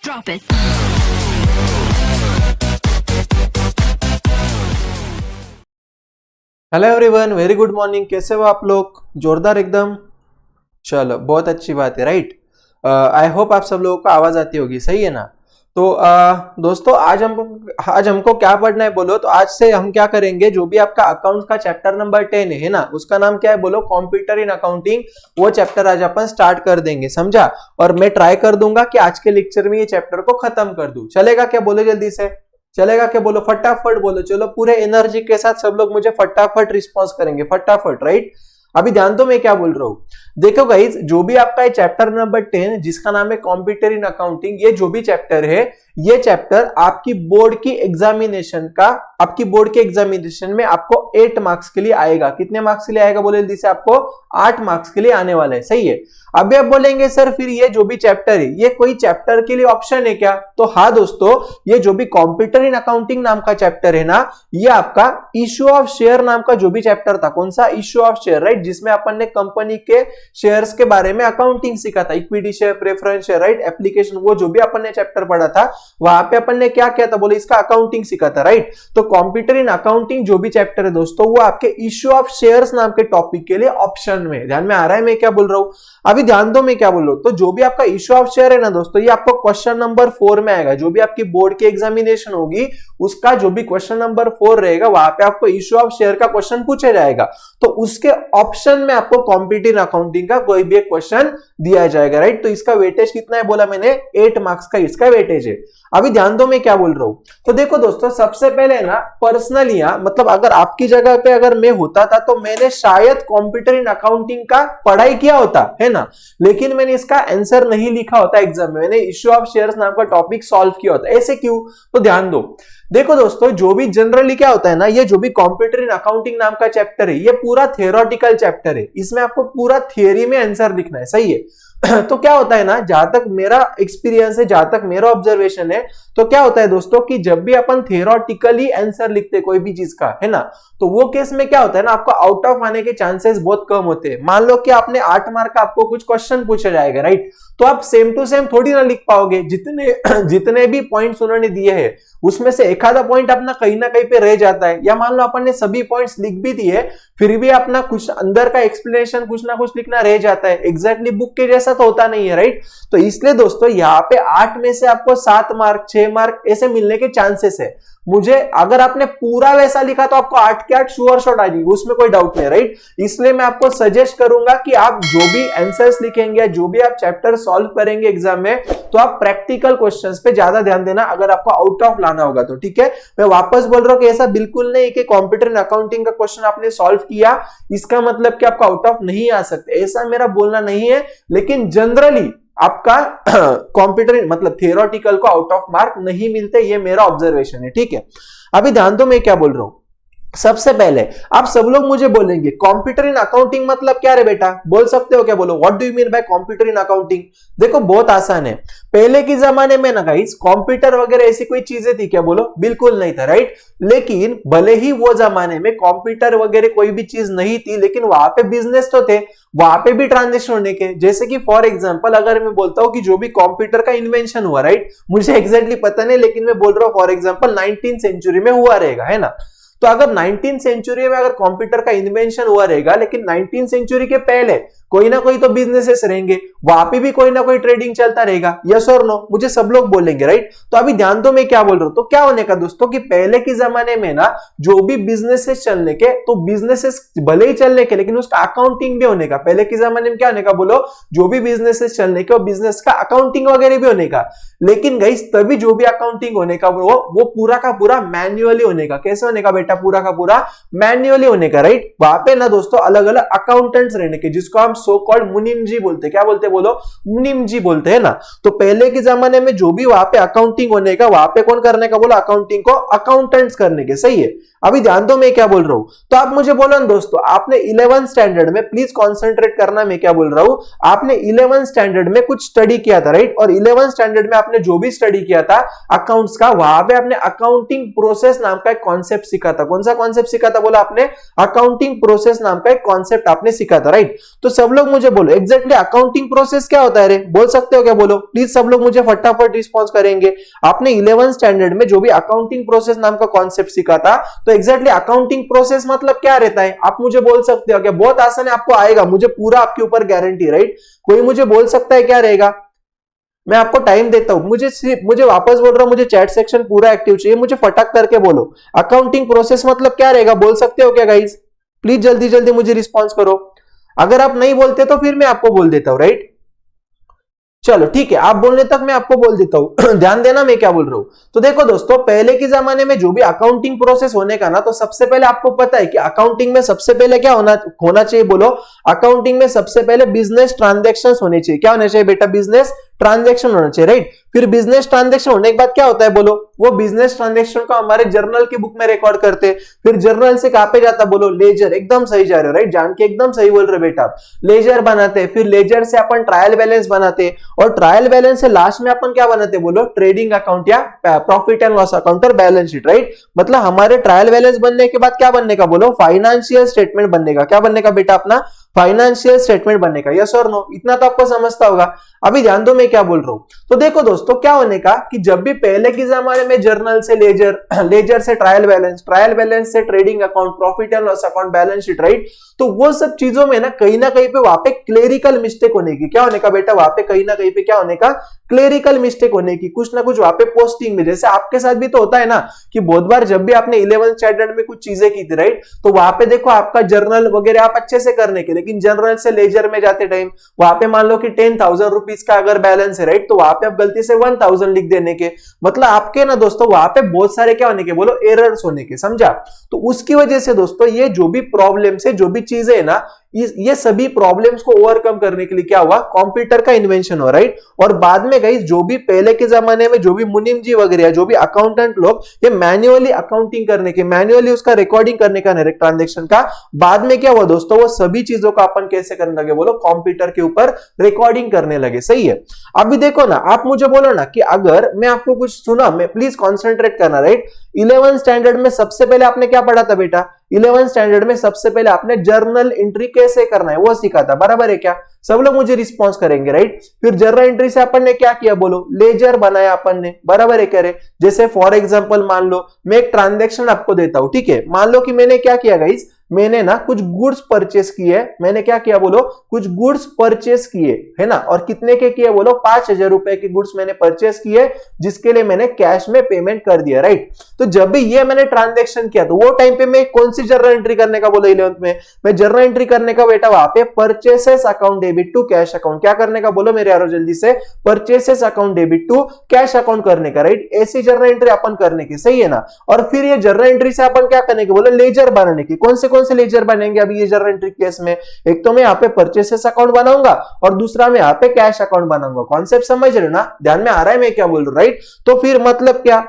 Drop it. Hello everyone, very good morning. कैसे हो आप लोग? जोरदार एकदम। चलो, बहुत अच्छी बात है, राइट। आई होप आप सब लोगों को आवाज आती होगी, सही है ना? तो दोस्तों, आज हमको क्या पढ़ना है बोलो तो आज से हम क्या करेंगे, जो भी आपका अकाउंट का चैप्टर नंबर 10 है ना, उसका नाम क्या है बोलो, कंप्यूटर इन अकाउंटिंग। वो चैप्टर आज अपन स्टार्ट कर देंगे, समझा? और मैं ट्राई कर दूंगा कि आज के लेक्चर में ये चैप्टर को खत्म कर दूं। चलेगा क्या? बोलो जल्दी से। चलेगा क्या? बोलो, फटाफट बोलो। चलो, पूरे एनर्जी के साथ सब लोग मुझे फटाफट रिस्पॉन्स करेंगे, फटाफट, राइट। अभी ध्यान दो मैं क्या बोल रहा हूं। देखो गाइज, जो भी आपका चैप्टर नंबर 10 जिसका नाम है कंप्यूटर इन अकाउंटिंग, ये जो भी चैप्टर है, ये चैप्टर आपकी बोर्ड की एग्जामिनेशन में आपको 8 मार्क्स के लिए आएगा। कितने मार्क्स के लिए आएगा बोले जल्दी से? आपको 8 मार्क्स के लिए आने वाला है, सही है। अभी आप बोलेंगे सर फिर ये जो भी चैप्टर है, ये कोई चैप्टर के लिए ऑप्शन है क्या? तो हाँ दोस्तों, ये जो भी कंप्यूटर इन अकाउंटिंग नाम का चैप्टर है ना, ये आपका इश्यू ऑफ शेयर नाम का जो भी चैप्टर था, कौन सा? इश्यू ऑफ शेयर, राइट, जिसमें अपन ने कंपनी के शेयर्स के बारे में अकाउंटिंग सीखा था, equity share, preference share, right, application, वो जो भी अपन ने चैप्टर पढ़ा था, वहां पे अपन ने क्या किया था बोले, इसका अकाउंटिंग सीखा था, राइट। तो कंप्यूटर इन अकाउंटिंग जो भी चैप्टर है दोस्तों, वो आपके इश्यू ऑफ शेयर्स नाम के टॉपिक के लिए ऑप्शन में। ध्यान में आ रहा है मैं क्या बोल रहा हूं? अभी ध्यान दो मैं क्या बोल रहा हूं। तो जो भी आपका इश्यू ऑफ शेयर है ना दोस्तों, ये आपको क्वेश्चन नंबर 4 में आएगा। जो भी आपकी बोर्ड की एग्जामिनेशन होगी, उसका जो भी क्वेश्चन नंबर 4 रहेगा, वहां पे आपको इश्यू ऑफ शेयर का क्वेश्चन पूछा जाएगा। तो उसके ऑप्शन में आपको कंप्यूटर अकाउंटिंग का कोई भी एक क्वेश्चन दिया जाएगा, राइट। तो इसका वेटेज कितना है बोला मैंने? 8 मार्क्स का इसका वेटेज है। अभी ध्यान दो मैं क्या बोल रहा हूं। तो देखो दोस्तों, सबसे पहले ना पर्सनली, मतलब अगर आपकी जगह पे अगर मैं होता था तो मैंने शायद कंप्यूटर इन अकाउंटिंग का पढ़ाई किया होता है ना, लेकिन मैंने इसका आंसर नहीं लिखा होता एग्जाम में। मैंने इश्यू ऑफ शेयर्स नाम का टॉपिक सॉल्व किया होता। ऐसे क्यों? तो ध्यान दो। देखो दोस्तों, जो भी जनरली क्या होता है ना, ये जो भी कंप्यूटर इन अकाउंटिंग नाम का चैप्टर है, ये पूरा थियोरेटिकल चैप्टर है। इसमें आपको पूरा थियरी में आंसर लिखना है, सही है। तो क्या होता है ना, जहां तक मेरा एक्सपीरियंस है, जहां तक मेरा ऑब्जर्वेशन है, तो क्या होता है दोस्तों कि जब भी अपन थियोरेटिकली आंसर लिखते कोई भी चीज का, है ना, तो वो केस में क्या होता है ना, आपको आउट ऑफ आने के चांसेस बहुत कम होते हैं। मान लो कि आपने 8 मार्क का आपको कुछ क्वेश्चन पूछा जाएगा, राइट, तो आप सेम टू सेम थोड़ी ना लिख पाओगे। जितने भी पॉइंट्स उन्होंने दिए हैं, उसमें से एक आधा पॉइंट अपना कहीं ना कहीं पे रह जाता है। या मान लो अपन ने सभी पॉइंट्स लिख भी दिए, फिर भी अपना कुछ अंदर का एक्सप्लेनेशन कुछ ना कुछ लिखना रह जाता है। एग्जैक्टली बुक के जैसा तो होता नहीं है, राइट। तो इसलिए दोस्तों, यहाँ पे 8 में से आपको 7 मार्क 6 मार्क ऐसे मिलने के चांसेस है। मुझे अगर आपने पूरा वैसा लिखा तो आपको 8 के 8 श्योर शॉट आ जाएगी, उसमें कोई डाउट नहीं, राइट। इसलिए मैं आपको सजेस्ट करूंगा कि आप जो भी आंसर्स लिखेंगे, जो भी आप चैप्टर सॉल्व करेंगे एग्जाम में, तो आप प्रैक्टिकल क्वेश्चंस पे ज्यादा ध्यान देना, अगर आपको आउट ऑफ लाना होगा तो, ठीक है। मैं वापस बोल रहा हूं कि ऐसा बिल्कुल नहीं कि कंप्यूटर इन अकाउंटिंग का क्वेश्चन आपने सॉल्व किया, इसका मतलब कि आपको आउट ऑफ नहीं आ सकते, ऐसा मेरा बोलना नहीं है। लेकिन जनरली आपका कंप्यूटर मतलब थियोरेटिकल को आउट ऑफ मार्क नहीं मिलते, ये मेरा ऑब्जर्वेशन है, ठीक है। अभी ध्यान दो मैं क्या बोल रहा हूं। सबसे पहले आप सब लोग मुझे बोलेंगे कंप्यूटर इन अकाउंटिंग मतलब क्या रे बेटा? बोल सकते हो क्या? बोलो, what do you mean by computer in accounting? देखो, बहुत आसान है। पहले के जमाने में ना गाइस, कंप्यूटर वगैरह ऐसी कोई चीजें थी क्या? बोलो, बिल्कुल नहीं था, राइट। लेकिन भले ही वो जमाने में कंप्यूटर वगैरह कोई भी चीज नहीं थी, लेकिन वहां पे बिजनेस तो थे, वहां पे भी ट्रांजेक्शन होने के। जैसे कि फॉर एग्जांपल अगर मैं बोलता हूं कि जो भी कंप्यूटर का इन्वेंशन हुआ, राइट, मुझे एग्जैक्टली पता नहीं, लेकिन मैं बोल रहा हूं फॉर एग्जांपल 19th सेंचुरी में हुआ रहेगा, है ना। तो अगर 19th सेंचुरी में अगर कंप्यूटर का इन्वेंशन हुआ रहेगा, लेकिन 19th सेंचुरी के पहले कोई ना कोई तो बिजनेसेस रहेंगे, वहां पे भी कोई ना कोई ट्रेडिंग चलता रहेगा, यस और नो? मुझे सब लोग बोलेंगे, राइट। तो अभी ध्यान दो मैं क्या बोल रहा हूं। तो क्या होने का दोस्तों कि पहले के जमाने में ना, जो भी बिजनेसेस चलने के, तो बिजनेसेस भले ही चलने के, लेकिन उसका अकाउंटिंग भी होने का। पहले के जमाने में क्या होने का बोलो, जो भी बिजनेसेस चलने के, बिजनेस का अकाउंटिंग वगैरह भी होने का। लेकिन गाइस, तभी जो भी अकाउंटिंग होने का वो पूरा का पूरा मैन्युअली होने का। कैसे होने का बेटा? पूरा का पूरा मैन्युअली होने का, राइट। वहां पे ना दोस्तों अलग अलग अकाउंटेंट्स रहने के, जिसको हम सो कॉल्ड मुनिम जी बोलते। क्या बोलते? बोलो, मुनिम जी बोलते हैं ना। तो पहले के जमाने में जो भी वहां पे अकाउंटिंग होने का, वहां पे कौन करने का बोला? अकाउंटिंग को अकाउंटेंट्स करने के, सही है। अभी ध्यान दो मैं क्या बोल रहा हूं। तो आप मुझे बोलो ना दोस्तों, आपने 11th स्टैंडर्ड में, प्लीज कॉन्सेंट्रेट करना मैं क्या बोल रहा हूं, आपने 11th स्टैंडर्ड में कुछ स्टडी किया था, राइट। और 11th स्टैंडर्ड में आपने जो भी स्टडी किया था अकाउंट्स का, वहां पे आपने अकाउंटिंग प्रोसेस नाम का एक कॉन्सेप्ट सीखा था। कौन सा कॉन्सेप्ट सीखा था बोला आपने? अकाउंटिंग प्रोसेस नाम का एक कॉन्सेप्ट आपने सीखा था, राइट। तो सब लोग मुझे बोलो एग्जैक्टली अकाउंटिंग प्रोसेस क्या होता है रे, बोल सकते हो क्या? बोलो प्लीज, सब लोग मुझे फटाफट रिस्पॉन्स करेंगे। आपने 11th स्टैंडर्ड में जो भी अकाउंटिंग प्रोसेस नाम का कॉन्सेप्ट सीखा था, तो एग्जैक्टली अकाउंटिंग प्रोसेस मतलब क्या रहता है, आप मुझे बोल सकते हो क्या? बहुत आसान है, आपको आएगा, मुझे पूरा आपके ऊपर गारंटी, राइट। कोई मुझे बोल सकता है क्या रहेगा? मैं आपको टाइम देता हूं, मुझे वापस बोल रहा हूं, मुझे चैट सेक्शन पूरा एक्टिव चाहिए, मुझे फटाक करके बोलो अकाउंटिंग प्रोसेस मतलब क्या रहेगा, बोल सकते हो क्या गाइस? प्लीज जल्दी जल्दी मुझे रिस्पॉन्स करो। अगर आप नहीं बोलते तो फिर मैं आपको बोल देता हूं, राइट। चलो ठीक है, आप बोलने तक मैं आपको बोल देता हूं। ध्यान देना मैं क्या बोल रहा हूं। तो देखो दोस्तों, पहले के जमाने में जो भी अकाउंटिंग प्रोसेस होने का ना, तो सबसे पहले आपको पता है कि अकाउंटिंग में सबसे पहले क्या होना चाहिए, बोलो। अकाउंटिंग में सबसे पहले बिजनेस ट्रांजैक्शंस होने चाहिए। क्या होने चाहिए बेटा? बिजनेस ट्रांजैक्शन होना चाहिए, राइट। फिर बिजनेस ट्रांजैक्शन होने के बाद क्या होता है बोलो? वो बिजनेस ट्रांजैक्शन को हमारे जर्नल की बुक में रिकॉर्ड करते हैं। फिर जर्नल से कहां पे जाता? बोलो लेजर। एकदम सही जा रहे हो, राइट, जान के एकदम सही बोल रहे बेटा आप। लेजर बनाते हैं, फिर लेजर से अपन ट्रायल बैलेंस बनाते हैं, और ट्रायल बैलेंस से लास्ट में अपन क्या बनाते हैं बोलो? ट्रेडिंग अकाउंट या प्रॉफिट एंड लॉस अकाउंट और बैलेंस शीट, राइट। मतलब हमारे ट्रायल बैलेंस बनने के बाद क्या बनने का बोलो? फाइनेंशियल स्टेटमेंट बनने का। क्या बनने का बेटा? अपना फाइनेंशियल स्टेटमेंट बनने का। यस और नो? इतना तो आपको समझता होगा। अभी ध्यान दो मैं क्या बोल रहा हूं। तो देखो दोस्तों, क्या होने का कि जब भी पहले के जमाने में जर्नल से लेजर, लेजर से ट्रायल बैलेंस, ट्रायल बैलेंस से trading account, profit and loss account, balance sheet, right. तो वो सब चीजों में ना कहीं पे वहां पे क्लेरिकल मिस्टेक होने की। क्या होने का बेटा? वहां पे कहीं ना कहीं पे क्या होने का? क्लेरिकल मिस्टेक होने की। कुछ ना कुछ वहां पे पोस्टिंग में, जैसे आपके साथ भी तो होता है ना कि बहुत बार जब भी आपने 11th स्टैंडर्ड में कुछ चीजें की थी, राइट, तो वहां पे देखो आपका जर्नल वगैरह आप अच्छे से करने के, लेकिन जर्नल से लेजर में जाते टाइम वहां पे मान लो कि 10,000 रुपीज का अगर बैलेंस है, राइट, तो वहां पे आप गलती से 1,000 लिख देने के, मतलब आपके ना दोस्तों वहां पे बहुत सारे क्या होने के बोलो? एरर्स होने के, समझा? तो उसकी वजह से दोस्तों ये जो भी प्रॉब्लम्स है, जो भी चीजें है ना, ये सभी प्रॉब्लम्स को ओवरकम करने के लिए क्या हुआ? कंप्यूटर का इन्वेंशन हुआ, राइट। और बाद में गाइस जो भी पहले के जमाने में जो भी मुनीम जी वगैरह, जो भी अकाउंटेंट लोग, ये मैन्युअली अकाउंटिंग करने के, मैन्युअली उसका रिकॉर्डिंग करने का ट्रांजेक्शन का, बाद में क्या हुआ दोस्तों? वो सभी चीजों का अपन कैसे करने लगे बोलो? कंप्यूटर के ऊपर रिकॉर्डिंग करने लगे, सही है। अभी देखो ना, आप मुझे बोलो ना कि अगर मैं आपको कुछ सुना, मैं प्लीज कॉन्सेंट्रेट करना, राइट। 11th स्टैंडर्ड में सबसे पहले आपने क्या पढ़ा था बेटा? 11th स्टैंडर्ड में सबसे पहले आपने जर्नल एंट्री कैसे करना है वो सीखा था, बराबर है क्या? सब लोग मुझे रिस्पॉन्स करेंगे, राइट। फिर जर्नल एंट्री से अपन ने क्या किया बोलो? लेजर बनाया अपन ने, बराबर है कह रहे। जैसे फॉर एग्जांपल मान लो मैं एक ट्रांजैक्शन आपको देता हूं, ठीक है। मान लो कि मैंने क्या किया गाइस, मैंने ना कुछ गुड्स परचेस किए। मैंने क्या किया बोलो? कुछ गुड्स परचेस किए, है ना। और कितने के किए बोलो? 5,000 रुपए के गुड्स मैंने परचेस किए, जिसके लिए मैंने कैश में पेमेंट कर दिया, राइट। तो जब भी ये मैंने ट्रांजैक्शन किया, तो वो टाइम पे मैं कौन सी जर्नल एंट्री करने का बोलो? 11th में मैं जर्नल एंट्री करने का बेटा वहां पे purchases account debit to cash account. क्या करने का बोलो मेरे यारो जल्दी से? Purchases account debit to cash account करने का, राइट। ऐसी जर्नल एंट्री अपन करने की, सही है ना। और फिर ये जर्नल एंट्री से अपन क्या करने के बोलो? लेजर बनाने की। कौन से लेजर बनेंगे अभी ये जर्नल एंट्री केस में? एक तो मैं यहाँ पे परचेसेस अकाउंट बनाऊंगा, और दूसरा मैं यहाँ पे कैश अकाउंट बनाऊंगा। कॉन्सेप्ट समझ रहे हो ना? ध्यान में आ रहा है मैं क्या बोल रहा हूं, राइट। तो फिर मतलब क्या,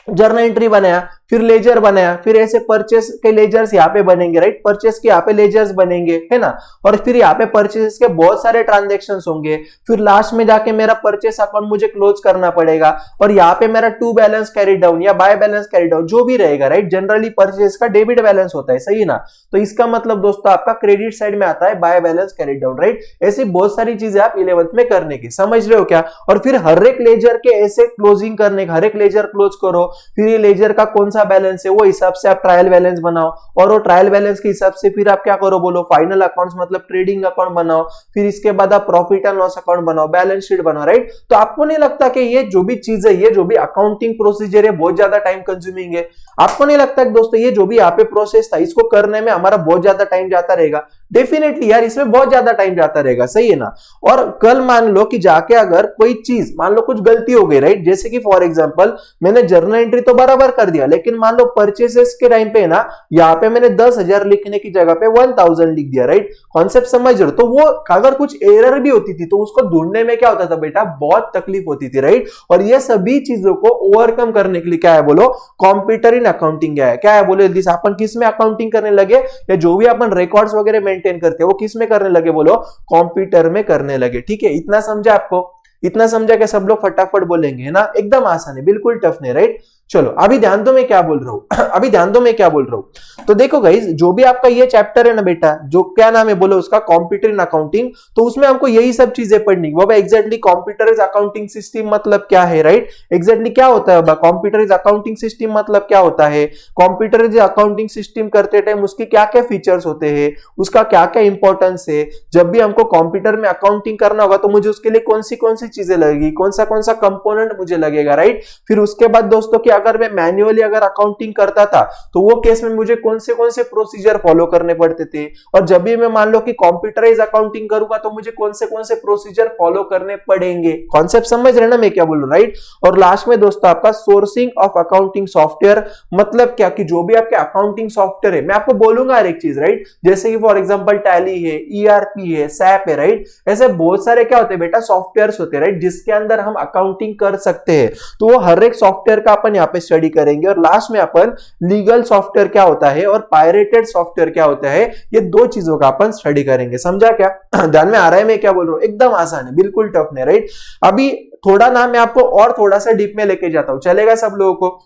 जर्नल एंट्री बनाया, फिर लेजर बनाया, फिर ऐसे परचेस के लेजर्स यहाँ पे बनेंगे, राइट। परचेस के यहाँ पे लेजर्स बनेंगे, है ना। और फिर यहाँ पे परचेस के बहुत सारे ट्रांजैक्शंस होंगे। फिर लास्ट में जाके मेरा परचेस अकाउंट मुझे क्लोज करना पड़ेगा, और यहाँ पे मेरा टू बैलेंस कैरी डाउन या बाय बैलेंस कैरी डाउन जो भी रहेगा, राइट। जनरली परचेस का डेबिट बैलेंस होता है, सही है ना। तो इसका मतलब दोस्तों आपका क्रेडिट साइड में आता है by balance carry down, right. ऐसी बहुत सारी चीजें आप 11th में करने की, समझ रहे हो क्या? और फिर हर एक लेजर के ऐसे क्लोजिंग करने का, हर एक लेजर क्लोज करो, फिर ये लेजर का कौन सा बैलेंस है वो हिसाब से आप ट्रायल बैलेंस बनाओ, और वो ट्रायल बैलेंस के हिसाब से फिर आप क्या करो बोलो? फाइनल अकाउंट्स मतलब ट्रेडिंग अकाउंट बनाओ। फिर इसके बाद आप प्रॉफिट एंड लॉस अकाउंट बनाओ, बैलेंस शीट बनाओ, राइट। तो आपको नहीं लगता कि ये जो भी चीज है, ये जो भी अकाउंटिंग प्रोसीजर है, बहुत ज्यादा टाइम कंज्यूमिंग है? आपको नहीं लगता कि दोस्तों ये जो भी यहाँ पे प्रोसेस था, इसको करने में हमारा बहुत ज्यादा टाइम जाता रहेगा? डेफिनेटली यार, इसमें बहुत ज्यादा टाइम जाता रहेगा, सही है ना। और कल मान लो कि जाके अगर कोई चीज मान लो कुछ गलती हो गई, राइट। जैसे कि फॉर एग्जांपल मैंने जर्नल एंट्री तो बराबर कर दिया, लेकिन लेकिन मान लो परचेसेस के टाइम पे ना यहाँ पे मैंने 10,000 लिखने की जगह पे 1000 लिख दिया, राइट। कॉन्सेप्ट समझ रहे हो? तो वो अगर कुछ एरर भी होती थी तो उसको ढूंढने में क्या होता था बेटा, बहुत तकलीफ होती थी, राइट। और ये सभी चीजों को ओवरकम करने के लिए क्या है बोलो, कंप्यूटर इन अकाउंटिंग क्या है बोलो, अपन किस में अकाउंटिंग करने लगे, या जो भी अपन रिकॉर्ड्स वगैरह मेंटेन करते हैं वो किस में करने लगे बोलो, कंप्यूटर में करने लगे। ठीक है, इतना समझा आपको? इतना समझा कि सब लोग फटाफट बोलेंगे, है ना? एकदम आसान है, बिल्कुल टफ नहीं, राइट। चलो अभी ध्यान दो मैं क्या बोल रहा हूं अभी ध्यान दो मैं क्या बोल रहा हूं। तो देखो गाइस, जो भी आपका ये चैप्टर है ना बेटा, जो क्या नाम है बोलो उसका, कंप्यूटर इन अकाउंटिंग, तो उसमें हमको यही सब चीजें पढ़नी। वो exactly computer is accounting system मतलब क्या है, राइट। एग्जैक्टली क्या होता है कंप्यूटर इज अकाउंटिंग सिस्टम मतलब क्या होता है, कंप्यूटर इज अकाउंटिंग सिस्टम करते टाइम उसके क्या क्या फीचर्स होते हैं, उसका क्या क्या इंपॉर्टेंस है। जब भी हमको कंप्यूटर में अकाउंटिंग करना होगा तो मुझे उसके लिए कौन सी चीजें लगेगी, कौन सा कंपोनेंट मुझे लगेगा, राइट। फिर उसके बाद दोस्तों कि अगर मैं मैन्युअली अगर अकाउंटिंग करता था तो वो केस में मुझे कौन से प्रोसीजर फॉलो करने पड़ते थे, और जब भी मैं मान लो कि कंप्यूटराइज अकाउंटिंग करूंगा तो मुझे कौन से प्रोसीजर फॉलो करने पड़ेंगे। कॉन्सेप्ट समझ रहे ना मैं क्या बोल रहा हूं, राइट। और लास्ट में दोस्तों आपका सोर्सिंग ऑफ अकाउंटिंग सॉफ्टवेयर मतलब क्या, कि जो भी आपके अकाउंटिंग सॉफ्टवेयर है, मैं आपको बोलूंगा हर एक चीज, राइट। जैसे कि फॉर एग्जांपल टैली है, ईआरपी है, सैप है, राइट। ऐसे बहुत सारे क्या होते हैं बेटा, सॉफ्टवेयर्स होते हैं, राइट, जिसके अंदर हम अकाउंटिंग कर सकते हैं। तो वो हर एक सॉफ्टवेयर का अपन यहाँ पे स्टडी करेंगे। और लास्ट में अपन लीगल सॉफ्टवेयर क्या होता है और पायरेटेड सॉफ्टवेयर क्या होता है, ये दो चीजों का अपन स्टडी करेंगे। समझा क्या? ध्यान में आ रहा है मैं क्या बोल रहा हूं? एकदम आसान है, बिल्कुल टफ नहीं, राइट। अभी थोड़ा ना मैं आपको और थोड़ा सा डीप में लेके जाता हूं, चलेगा सब लोगों को?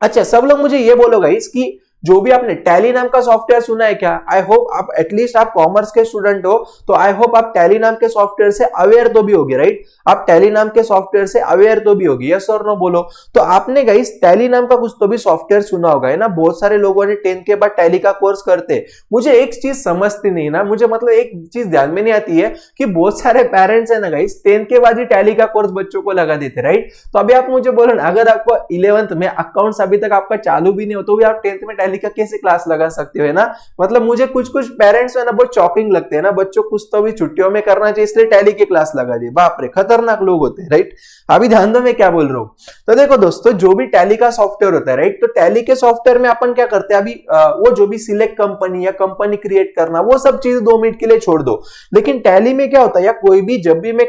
अच्छा, सब लोग मुझे ये बोलो गाइस कि जो भी आपने टैली नाम का सॉफ्टवेयर सुना है क्या? आई होप आप एटलीस्ट आप कॉमर्स के स्टूडेंट हो तो आई होप आप टैली नाम के सॉफ्टवेयर से अवेयर तो भी होगे, राइट। आप टैली नाम के सॉफ्टवेयर से अवेयर तो भी होगी, यस और नो बोलो। तो आपने गाइस टैली नाम का कुछ तो भी सॉफ्टवेयर सुना होगा, है ना। बहुत सारे लोगों ने 10th के बाद टैली का कोर्स करते। मुझे एक चीज समझती नहीं ना, मुझे मतलब एक चीज ध्यान में नहीं आती है कि बहुत सारे पेरेंट्स है ना गाइस 10th के बाद ही टैली का कोर्स बच्चों को लगा देते, राइट। तो अभी आप मुझे बोलो ना, अगर आपको 11th में अकाउंट्स अभी तक आपका चालू भी नहीं हो तो भी आप 10th में टैली का कैसे क्लास लगा सकते हो, है ना। मतलब मुझे कुछ पेरेंट्स है ना बहुत शॉकिंग लगते हैं ना, बच्चों कुछ तो भी छुट्टियों में करना चाहिए इसलिए टैली की क्लास लगा दी। बाप रे, खतरनाक लोग होते हैं, राइट। अभी ध्यान दो मैं क्या बोल रहा हूं। तो देखो दोस्तों, जो भी टैली का सॉफ्टवेयर होता है, राइट, तो टैली के सॉफ्टवेयर में अपन क्या करते हैं, अभी वो जो भी सिलेक्ट कंपनी या कंपनी क्रिएट करना, वो सब चीजें 2 मिनट के लिए छोड़ दो। लेकिन टैली में क्या होता है, या कोई भी जब भी मैं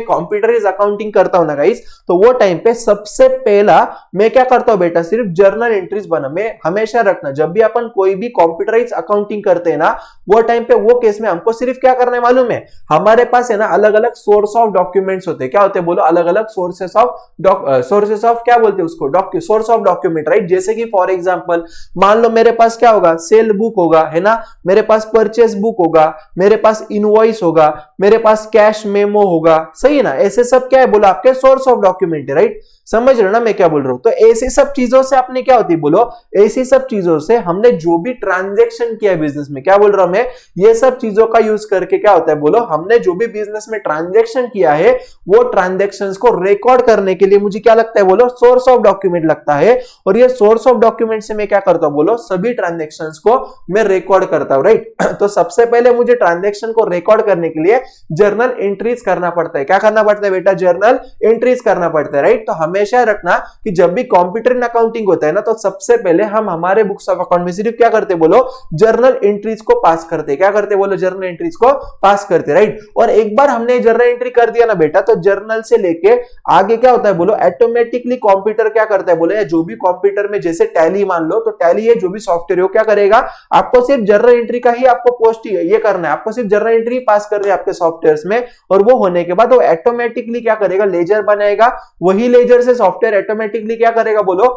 कंप्यूटराइज अकाउंटिंग करता हूं ना गाइस, तो वो टाइम पे सबसे पहला मैं क्या करता हूं बेटा, सिर्फ जर्नल एंट्रीज बना। मैं हमेशा रखना, जब भी अपन कोई भी कंप्यूटराइज अकाउंटिंग करते हैं ना, वो टाइम पे वो केस में हमको सिर्फ क्या करना है मालूम है, हमारे पास है ना अलग अलग सोर्स ऑफ डॉक्यूमेंट्स होते हैं। क्या होते हैं बोलो, अलग अलग सोर्सेस ऑफ क्या बोलते हैं उसको, सोर्स ऑफ डॉक्यूमेंट, राइट। जैसे कि फॉर एग्जांपल मान लो मेरे पास क्या होगा, सेल बुक होगा, है ना, मेरे पास परचेस बुक होगा, मेरे पास इनवॉइस होगा, मेरे पास कैश मेमो होगा, सही है ना। ऐसे सब क्या है बोलो, आपके सोर्स ऑफ डॉक्यूमेंट है, राइट। समझ रहे हो ना मैं क्या बोल रहा हूं। तो ऐसी सब चीजों से आपने क्या होती है बोलो, ऐसी सब चीजों से हमने जो भी ट्रांजैक्शन किया है बिजनेस में, क्या बोल रहा हूं मैं, ये सब चीजों का यूज करके क्या होता है बोलो, हमने जो भी बिजनेस में ट्रांजैक्शन किया है वो ट्रांजैक्शंस को रिकॉर्ड करने के लिए मुझे क्या लगता है बोलो, सोर्स ऑफ डॉक्यूमेंट लगता है। और ये सोर्स ऑफ डॉक्यूमेंट से मैं क्या करता हूं बोलो, सभी ट्रांजैक्शंस को मैं रिकॉर्ड करता हूं, राइट। तो सबसे पहले मुझे ट्रांजैक्शन को रिकॉर्ड करने के लिए जर्नल एंट्रीज करना पड़ता है। क्या करना पड़ता है बेटा, जर्नल एंट्रीज करना पड़ता है, राइट। तो हमेशा रखना कि जब भी कंप्यूटर इन अकाउंटिंग होता है ना, तो सबसे पहले हम हमारे बुक्स ऑफ अकाउंट में सिर्फ क्या करते बोलो, जर्नल एंट्रीज को पास करते। क्या करते बोलो, जर्नल एंट्रीज को पास करते, राइट। और एक बार हमने जर्नल एंट्री कर दिया ना बेटा, तो जर्नल से लेके आगे क्या होता है बोलो, ऑटोमेटिकली कंप्यूटर क्या करता है बोलो, या जो भी कंप्यूटर में जैसे टैली मान लो, तो टैली है जो भी सॉफ्टवेयर हो, क्या करेगा, आपको सिर्फ जर्नल एंट्री का ही आपको पोस्ट ये करना है, आपको सिर्फ जर्नल एंट्री पास करनी है आपके सॉफ्टवेयर में। और वो होने के बाद वो ऑटोमेटिकली क्या करेगा, लेजर बनाएगा। वही लेजर से सॉफ्टवेयर ऑटोमेटिकली क्या करेगा बोलो,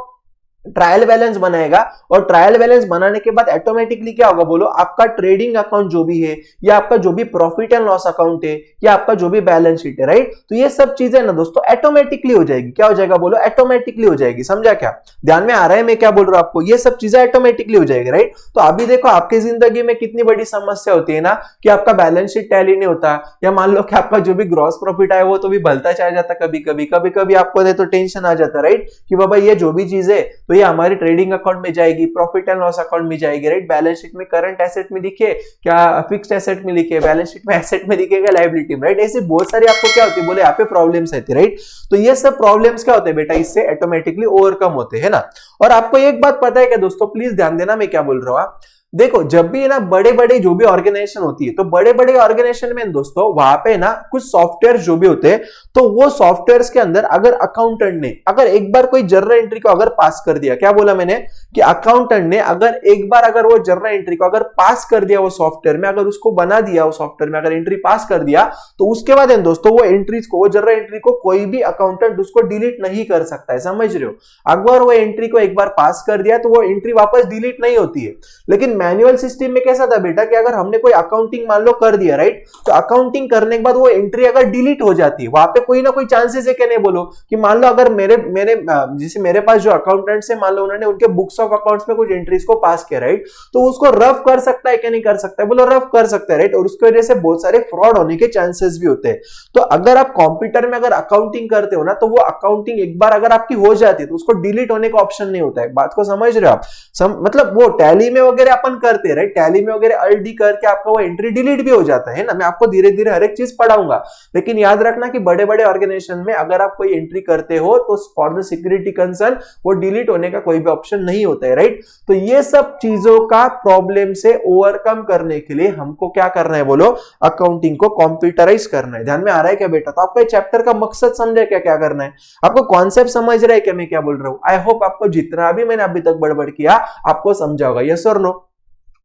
ट्रायल बैलेंस बनाएगा। और ट्रायल बैलेंस बनाने के बाद ऑटोमेटिकली क्या होगा बोलो, आपका ट्रेडिंग अकाउंट जो भी है, या आपका जो भी प्रॉफिट एंड लॉस अकाउंट है, या आपका जो भी बैलेंस शीट है, राइट। तो ये सब चीजें ना दोस्तों ऑटोमेटिकली हो जाएगी। क्या हो जाएगा बोलो, ऑटोमेटिकली हो जाएगी। समझा क्या? ध्यान में आ रहा है मैं क्या बोल रहा हूं आपको, ये सब चीजें ऑटोमेटिकली हो जाएगी, राइट। तो अभी देखो आपकी जिंदगी में कितनी बड़ी समस्या होती है ना, कि आपका बैलेंस शीट टैली नहीं होता, या मान लो कि आपका जो भी ग्रॉस प्रॉफिट आया वो तो भी भलता चला जाता, कभी कभी आपको तो टेंशन आ जाता, राइट, कि बाबा ये जो भी चीज है तो ये हमारी ट्रेडिंग अकाउंट में जाएगी, प्रॉफिट एंड लॉस अकाउंट में जाएगी, राइट। बैलेंस शीट में करंट एसेट में लिखे, क्या फिक्स्ड एसेट में लिखे, बैलेंस शीट में एसेट में लिखेगा, लायबिलिटी में, राइट। ऐसे बहुत सारी आपको क्या होती है बोले यहाँ पे प्रॉब्लम्स आती है, राइट। तो ये सब प्रॉब्लम्स क्या होते हैं बेटा, इससे ऑटोमेटिकली ओवरकम होते हैं ना। और आपको एक बात पता है क्या दोस्तों, प्लीज ध्यान देना मैं क्या बोल रहा हूँ। देखो जब भी ना बड़े बड़े जो भी ऑर्गेनाइजेशन होती है, तो बड़े बड़े ऑर्गेनाइजेशन में दोस्तों वहां पे ना कुछ सॉफ्टवेयर जो भी होते हैं, तो वो सॉफ्टवेयर के अंदर अगर अकाउंटेंट ने अगर एक बार कोई जर्नल एंट्री को अगर पास कर दिया, क्या बोला मैंने कि अकाउंटेंट ने अगर एक बार अगर वो जर्नल एंट्री को अगर पास कर दिया वो सॉफ्टवेयर में, अगर उसको बना दिया वो सॉफ्टवेयर में, अगर एंट्री पास कर दिया, तो उसके बाद दोस्तों वो एंट्रीज को, वो जर्नल एंट्री को कोई भी अकाउंटेंट उसको डिलीट नहीं कर सकता है, समझ रहे हो। अगर वो एंट्री को एक बार पास कर दिया तो वो एंट्री वापस डिलीट नहीं होती है। लेकिन मैनुअल सिस्टम में कैसा था बेटा कि अगर हमने कोई अकाउंटिंग मान लो कर दिया, राइट, तो अकाउंटिंग करने के बाद वो एंट्री अगर डिलीट हो जाती है, वहां पे कोई ना कोई चांसेस है, क्या नहीं बोलो, कि मान लो अगर मेरे जैसे मेरे पास जो अकाउंटेंट्स है, मान लो उन्होंने उनके बुक्स ऑफ अकाउंट्स में कुछ एंट्रीज को पास किया, राइट, तो उसको रफ कर सकता है, क्या नहीं कर सकता है, बोलो रफ कर सकता है, राइट। और उसकी वजह से बहुत सारे फ्रॉड होने के चांसेस भी होते हैं। तो अगर आप कंप्यूटर में अगर अकाउंटिंग करते हो ना, तो वो अकाउंटिंग एक बार अगर आपकी हो जाती है तो उसको डिलीट होने का ऑप्शन नहीं होता है। बात को समझ रहे हो आप? मतलब वो टैली में वगैरह अपन करते हैं, राइट, टैली में वगैरह अल्ट डी करके आपका वो एंट्री डिलीट भी हो जाता है ना। मैं आपको धीरे धीरे हर एक चीज पढ़ाऊंगा, लेकिन याद रखना कि बड़े बड़े ऑर्गेनाइजेशन में अगर आप कोई एंट्री करते हो तो फॉर द सिक्योरिटी कंसर्न वो डिलीट होने का कोई भी ऑप्शन नहीं होता है, राइट। तो ये सब चीजों का प्रॉब्लम से ओवरकम करने के लिए हमको क्या करना है बोलो, अकाउंटिंग को कंप्यूटराइज करना है। ध्यान में आ रहा है क्या बेटा? तो आपका चैप्टर का मकसद समझे क्या, क्या करना है, आपको कॉन्सेप्ट समझ रहा है क्या मैं क्या बोल रहा हूं? आई होप आपको जितना भी मैंने अभी तक बड़बड़ किया आपको समझा होगा, यस और नो?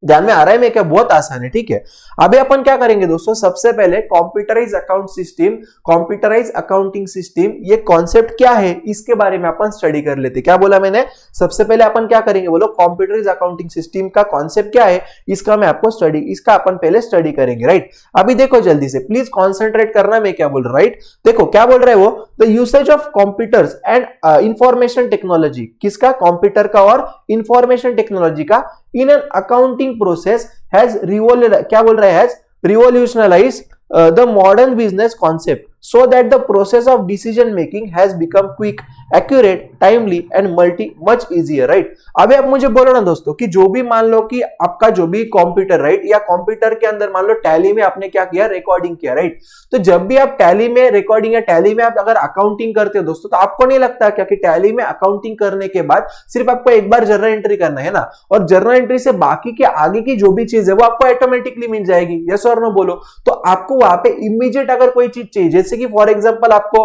ध्यान में आ रहा है मैं क्या? बहुत आसान है, ठीक है। अभी अपन क्या करेंगे दोस्तों, सबसे पहले computerize account system, computerize accounting system, ये कॉन्सेप्ट क्या है इसके बारे में अपन स्टडी कर लेते। क्या बोला मैंने? सबसे पहले अपन क्या करेंगे बोलो, कंप्यूटराइज अकाउंटिंग सिस्टम का कॉन्सेप्ट क्या है इसका मैं आपको इसका अपन पहले स्टडी करेंगे, राइट। अभी देखो जल्दी से प्लीज कॉन्सेंट्रेट करना मैं क्या बोल रहा हूं, राइट। देखो क्या बोल रहा है वो, the usage of computers and information technology, किसका? कंप्यूटर का और इंफॉर्मेशन टेक्नोलॉजी का, in an accounting process has क्या बोल रहा है, has revolutionized the modern business concept so that the process of decision making has become quick, accurate, timely and much easier, right। अभी आप मुझे बोलो ना दोस्तों कि जो भी मान लो कि आपका जो भी कंप्यूटर, राइट, या कंप्यूटर के अंदर मान लो टैली में आपने क्या किया, रिकॉर्डिंग किया, राइट। तो जब भी आप टैली में रिकॉर्डिंग या टैली में आप अगर अकाउंटिंग करते हो दोस्तों, तो आपको नहीं लगता क्या कि टैली में अकाउंटिंग करने के बाद सिर्फ आपको एक बार जर्नल एंट्री करना है ना, और जर्नल एंट्री से बाकी के आगे की जो भी चीज है वो आपको ऑटोमेटिकली मिल जाएगी, यस और नो बोलो। तो आपको वहां पे इमीडिएट अगर कोई चीज चाहिए, जैसे कि फॉर एग्जांपल आपको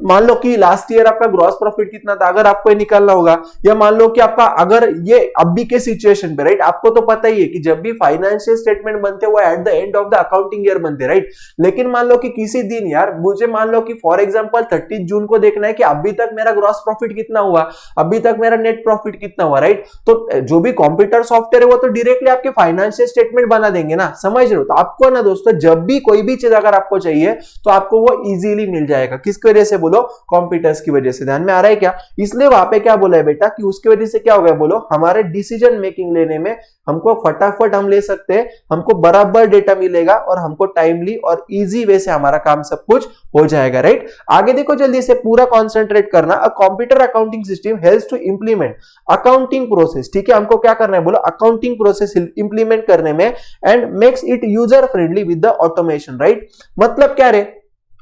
मान लो कि लास्ट ईयर आपका ग्रॉस प्रॉफिट कितना था, अगर आपको निकालना होगा, या मान लो कि आपका अगर ये अभी के सिचुएशन पे, राइट, आपको तो पता ही है कि जब भी फाइनेंशियल स्टेटमेंट बनते हैं वो at the end of the accounting year बनते हैं, राइट। लेकिन मान लो कि किसी दिन यार मुझे मान लो कि फॉर एग्जांपल 30 जून को देखना है कि अभी तक मेरा ग्रॉस प्रॉफिट कितना हुआ, अभी तक मेरा नेट प्रॉफिट कितना हुआ, राइट। तो जो भी कंप्यूटर सॉफ्टवेयर है वो तो डायरेक्टली आपके फाइनेंशियल स्टेटमेंट बना देंगे ना, समझ रहे हो। तो आपको ना दोस्तों जब भी कोई भी चीज अगर आपको चाहिए तो आपको वो इजीली मिल जाएगा, किसकी वजह से बोलो, कंप्यूटर्स की वजह से। ध्यान में आ रहा है क्या? इसलिए वहां पे क्या बोला है बेटा कि उसकी वजह से क्या हो गया बोलो, हमारे डिसीजन मेकिंग लेने में हमको फटाफट हम ले सकते हैं, हमको बराबर डेटा मिलेगा और हमको टाइमली और इजी वे से हमारा काम सब कुछ हो जाएगा, राइट। आगे देखो जल्दी से, पूरा कॉन्सेंट्रेट करना। A computer accounting system helps to implement accounting process, ठीक है। हमको क्या करना है बोलो, अकाउंटिंग प्रोसेस इंप्लीमेंट करने में, and makes it user friendly with the automation, right. मतलब क्या रे,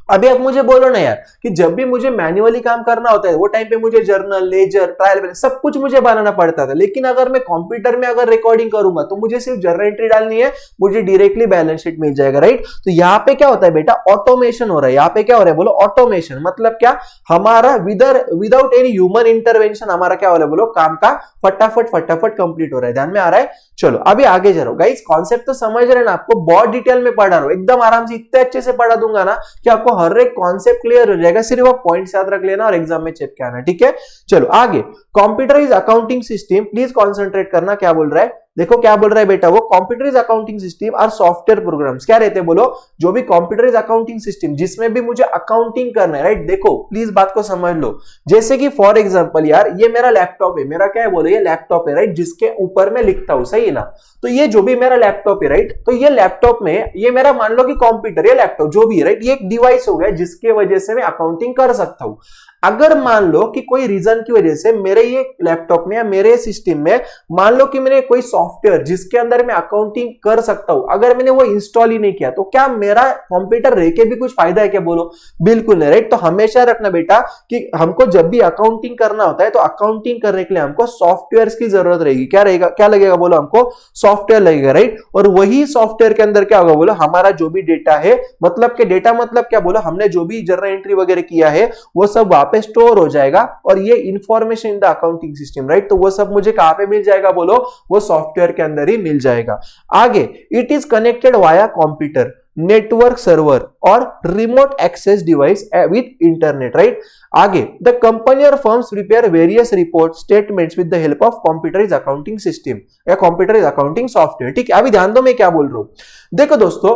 अभी आप मुझे बोलो ना यार कि जब भी मुझे मैन्युअली काम करना होता है वो टाइम पे मुझे जर्नल, लेजर, ट्रायल बैलेंस सब कुछ मुझे बनाना पड़ता था। लेकिन अगर मैं कंप्यूटर में अगर रिकॉर्डिंग करूंगा तो मुझे सिर्फ जर्नल एंट्री डालनी है, मुझे डायरेक्टली बैलेंस शीट मिल जाएगा, राइट। तो यहाँ पे क्या होता है बेटा, ऑटोमेशन हो रहा है। यहाँ पे क्या हो रहा है बोलो, ऑटोमेशन। मतलब क्या, हमारा विदाउट एनी ह्यूमन इंटरवेंशन हमारा क्या हो रहा है बोलो, काम का फटाफट कंप्लीट हो रहा है। ध्यान में आ रहा है? चलो अभी आगे जा रहा हूं गाइस, कॉन्सेप्ट तो समझ रहे हैं ना, आपको बहुत डिटेल में पढ़ा रहा हूं, एकदम आराम से इतने अच्छे से पढ़ा दूंगा ना कि आपको हर एक कॉन्सेप्ट क्लियर हो जाएगा। सिर्फ आप पॉइंट्स याद रख लेना और एग्जाम में चेक करना, ठीक है। चलो आगे, computerize accounting system, please concentrate करना। क्या बोल रहा है, देखो क्या बोल रहा है बेटा, वो कंप्यूटराइज अकाउंटिंग सिस्टम और सॉफ्टवेयर प्रोग्राम्स क्या रहते हैं बोलो, जो भी कंप्यूटराइज अकाउंटिंग सिस्टम जिसमें भी मुझे अकाउंटिंग करना है, राइट। देखो प्लीज बात को समझ लो, जैसे कि फॉर एग्जांपल यार ये मेरा लैपटॉप है, मेरा क्या है बोलो, ये लैपटॉप है, राइट, जिसके ऊपर मैं लिखता हूं, सही है ना। तो ये जो भी मेरा लैपटॉप है, राइट, तो ये लैपटॉप में ये मेरा मान लो कि कंप्यूटर या लैपटॉप जो भी है, राइट, ये एक डिवाइस हो गया जिसके वजह से मैं अकाउंटिंग कर सकता हूं। अगर मान लो कि कोई रीजन की वजह से मेरे ये लैपटॉप में या मेरे सिस्टम में मान लो कि मैंने कोई सॉफ्टवेयर जिसके अंदर मैं अकाउंटिंग कर सकता हूं, अगर मैंने वो इंस्टॉल ही नहीं किया, तो क्या मेरा कंप्यूटर रह के भी कुछ फायदा है क्या? बोलो बिल्कुल नहीं, राइट। तो हमेशा रखना बेटा कि हमको जब भी अकाउंटिंग करना होता है तो अकाउंटिंग करने के लिए हमको सॉफ्टवेयर की जरूरत रहेगी। क्या रहेगा, क्या लगेगा? बोलो हमको सॉफ्टवेयर लगेगा, राइट। और वही सॉफ्टवेयर के अंदर क्या होगा? बोलो हमारा जो भी डेटा है, मतलब के डेटा मतलब क्या? बोलो हमने जो भी जर्नल एंट्री वगैरह किया है वो सब वहां पे स्टोर हो जाएगा, और ये information in the accounting system, right. तो वो सब मुझे कहां पे मिल जाएगा? बोलो वो सॉफ्टवेयर के अंदर ही मिल जाएगा। आगे, it is connected via computer, network server और remote access device with internet, right. आगे, द कंपनी और firms prepare various report statements with the help of computerised accounting system या कंप्यूटराइज्ड अकाउंटिंग सॉफ्टवेयर। ठीक है, अभी ध्यान दो मैं क्या बोल रहा हूं। देखो दोस्तों,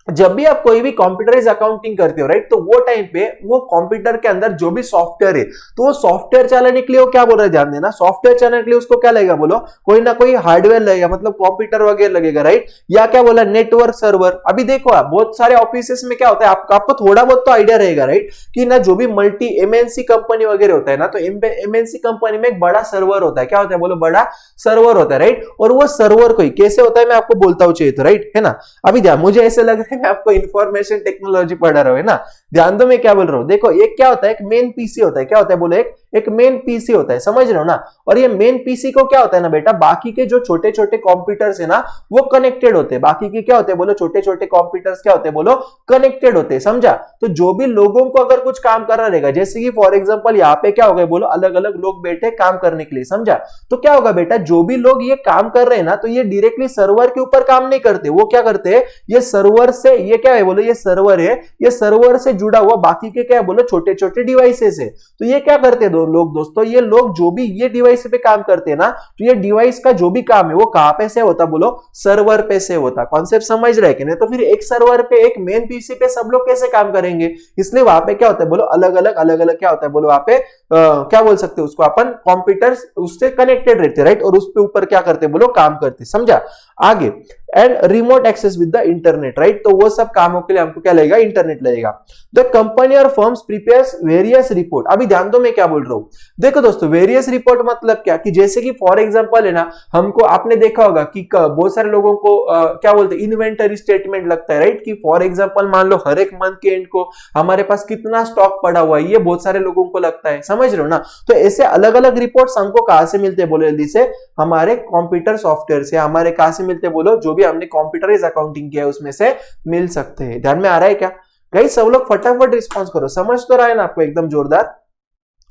जब भी आप कोई भी कंप्यूटराइज अकाउंटिंग करते हो, राइट, तो वो टाइम पे वो कंप्यूटर के अंदर जो भी सॉफ्टवेयर है, तो वो सॉफ्टवेयर चलाने के लिए वो क्या बोल रहा है? ध्यान देना, सॉफ्टवेयर चलाने के लिए उसको क्या लगेगा? बोलो कोई ना कोई हार्डवेयर लगेगा, मतलब कंप्यूटर वगैरह लगेगा, राइट। या क्या बोला? Network server. अभी देखो आप बहुत सारे ऑफिसेस में क्या होता है, आपको थोड़ा बहुत तो आइडिया रहेगा, राइट, कि ना जो भी मल्टी एमएनसी कंपनी वगैरह होता है ना, तो एमएनसी कंपनी में एक बड़ा सर्वर होता है। क्या होता है? बोलो बड़ा सर्वर होता है, राइट। और वो सर्वर कोई कैसे होता है मैं आपको बोलता हूं, चाहिए तो, राइट, है ना। अभी ध्यान, मुझे ऐसे लग रहा है मैं आपको इंफॉर्मेशन टेक्नोलॉजी पढ़ा रहा हूं, है ना। ध्यान दो मैं क्या बोल रहा हूं। देखो एक क्या होता है, एक मेन पीसी होता है। क्या होता है? बोलो एक मेन पीसी होता है, समझ रहे हो ना। और ये मेन पीसी को क्या होता है ना बेटा, बाकी के जो छोटे छोटे कंप्यूटर्स है ना वो कनेक्टेड होते हैं। बाकी के क्या होते हैं? बोलो छोटे छोटे कंप्यूटर्स क्या होते हैं? बोलो कनेक्टेड होते हैं, समझा। तो जो भी लोगों को अगर कुछ काम करना रहेगा, जैसे कि फॉर एग्जांपल यहाँ पे क्या होगा? बोलो अलग अलग लोग बैठे काम करने के लिए, समझा। तो क्या होगा बेटा, जो भी लोग ये काम कर रहे हैं ना, तो ये डायरेक्टली सर्वर के ऊपर काम नहीं करते, वो क्या करते हैं? ये सर्वर से, ये क्या है? बोलो ये सर्वर है, ये सर्वर से जुड़ा हुआ बाकी के क्या है? बोलो छोटे छोटे डिवाइसेस है। तो ये क्या करते हैं लोग, दोस्तों, ये लोग जो भी ये डिवाइस पे काम करते हैं ना, तो ये डिवाइस का जो भी काम है वो कहां पे से होता? बोलो सर्वर पे से होता। कॉन्सेप्ट समझ रहे कि नहीं? तो फिर एक सर्वर पे, एक मेन पीसी पे सब लोग कैसे काम करेंगे? इसलिए वहां पे क्या होता है? बोलो अलग अलग क्या होता है? बोलो वहां पे क्या बोल सकते हो उसको अपन? कंप्यूटर उससे कनेक्टेड रहते, राइट, और उस पे ऊपर क्या करते? बोलो काम करते, समझा। आगे, and remote access with the internet, right. तो वो सब कामों के लिए हमको क्या लगेगा? इंटरनेट लगेगा। द कंपनी और फर्म्स प्रिपेयर्स वेरियस रिपोर्ट। अभी ध्यान दो मैं क्या बोल रहा हूं। देखो दोस्तों, वेरियस रिपोर्ट मतलब क्या, कि जैसे कि फॉर एग्जांपल है ना, हमको आपने देखा होगा कि बहुत सारे लोगों को क्या बोलते हैं? इन्वेंटरी स्टेटमेंट लगता है, राइट, कि फॉर एग्जांपल मान लो हर एक मंथ के एंड को हमारे पास कितना स्टॉक पड़ा हुआ है, ये बहुत सारे लोगों को लगता है, समझ रहे हो ना। तो ऐसे अलग अलग रिपोर्ट्स हमको कहां से मिलते हैं? बोलो जल्दी से, हमारे कंप्यूटर सॉफ्टवेयर से। हमारे कहां से मिलते हैं? बोलो जो भी हमने कंप्यूटराइज अकाउंटिंग किया है उसमें से मिल सकते हैं। ध्यान में आ रहा है क्या? गाइस सब लोग फटाफट रिस्पॉन्स करो, समझ तो रहा है ना आपको एकदम जोरदार?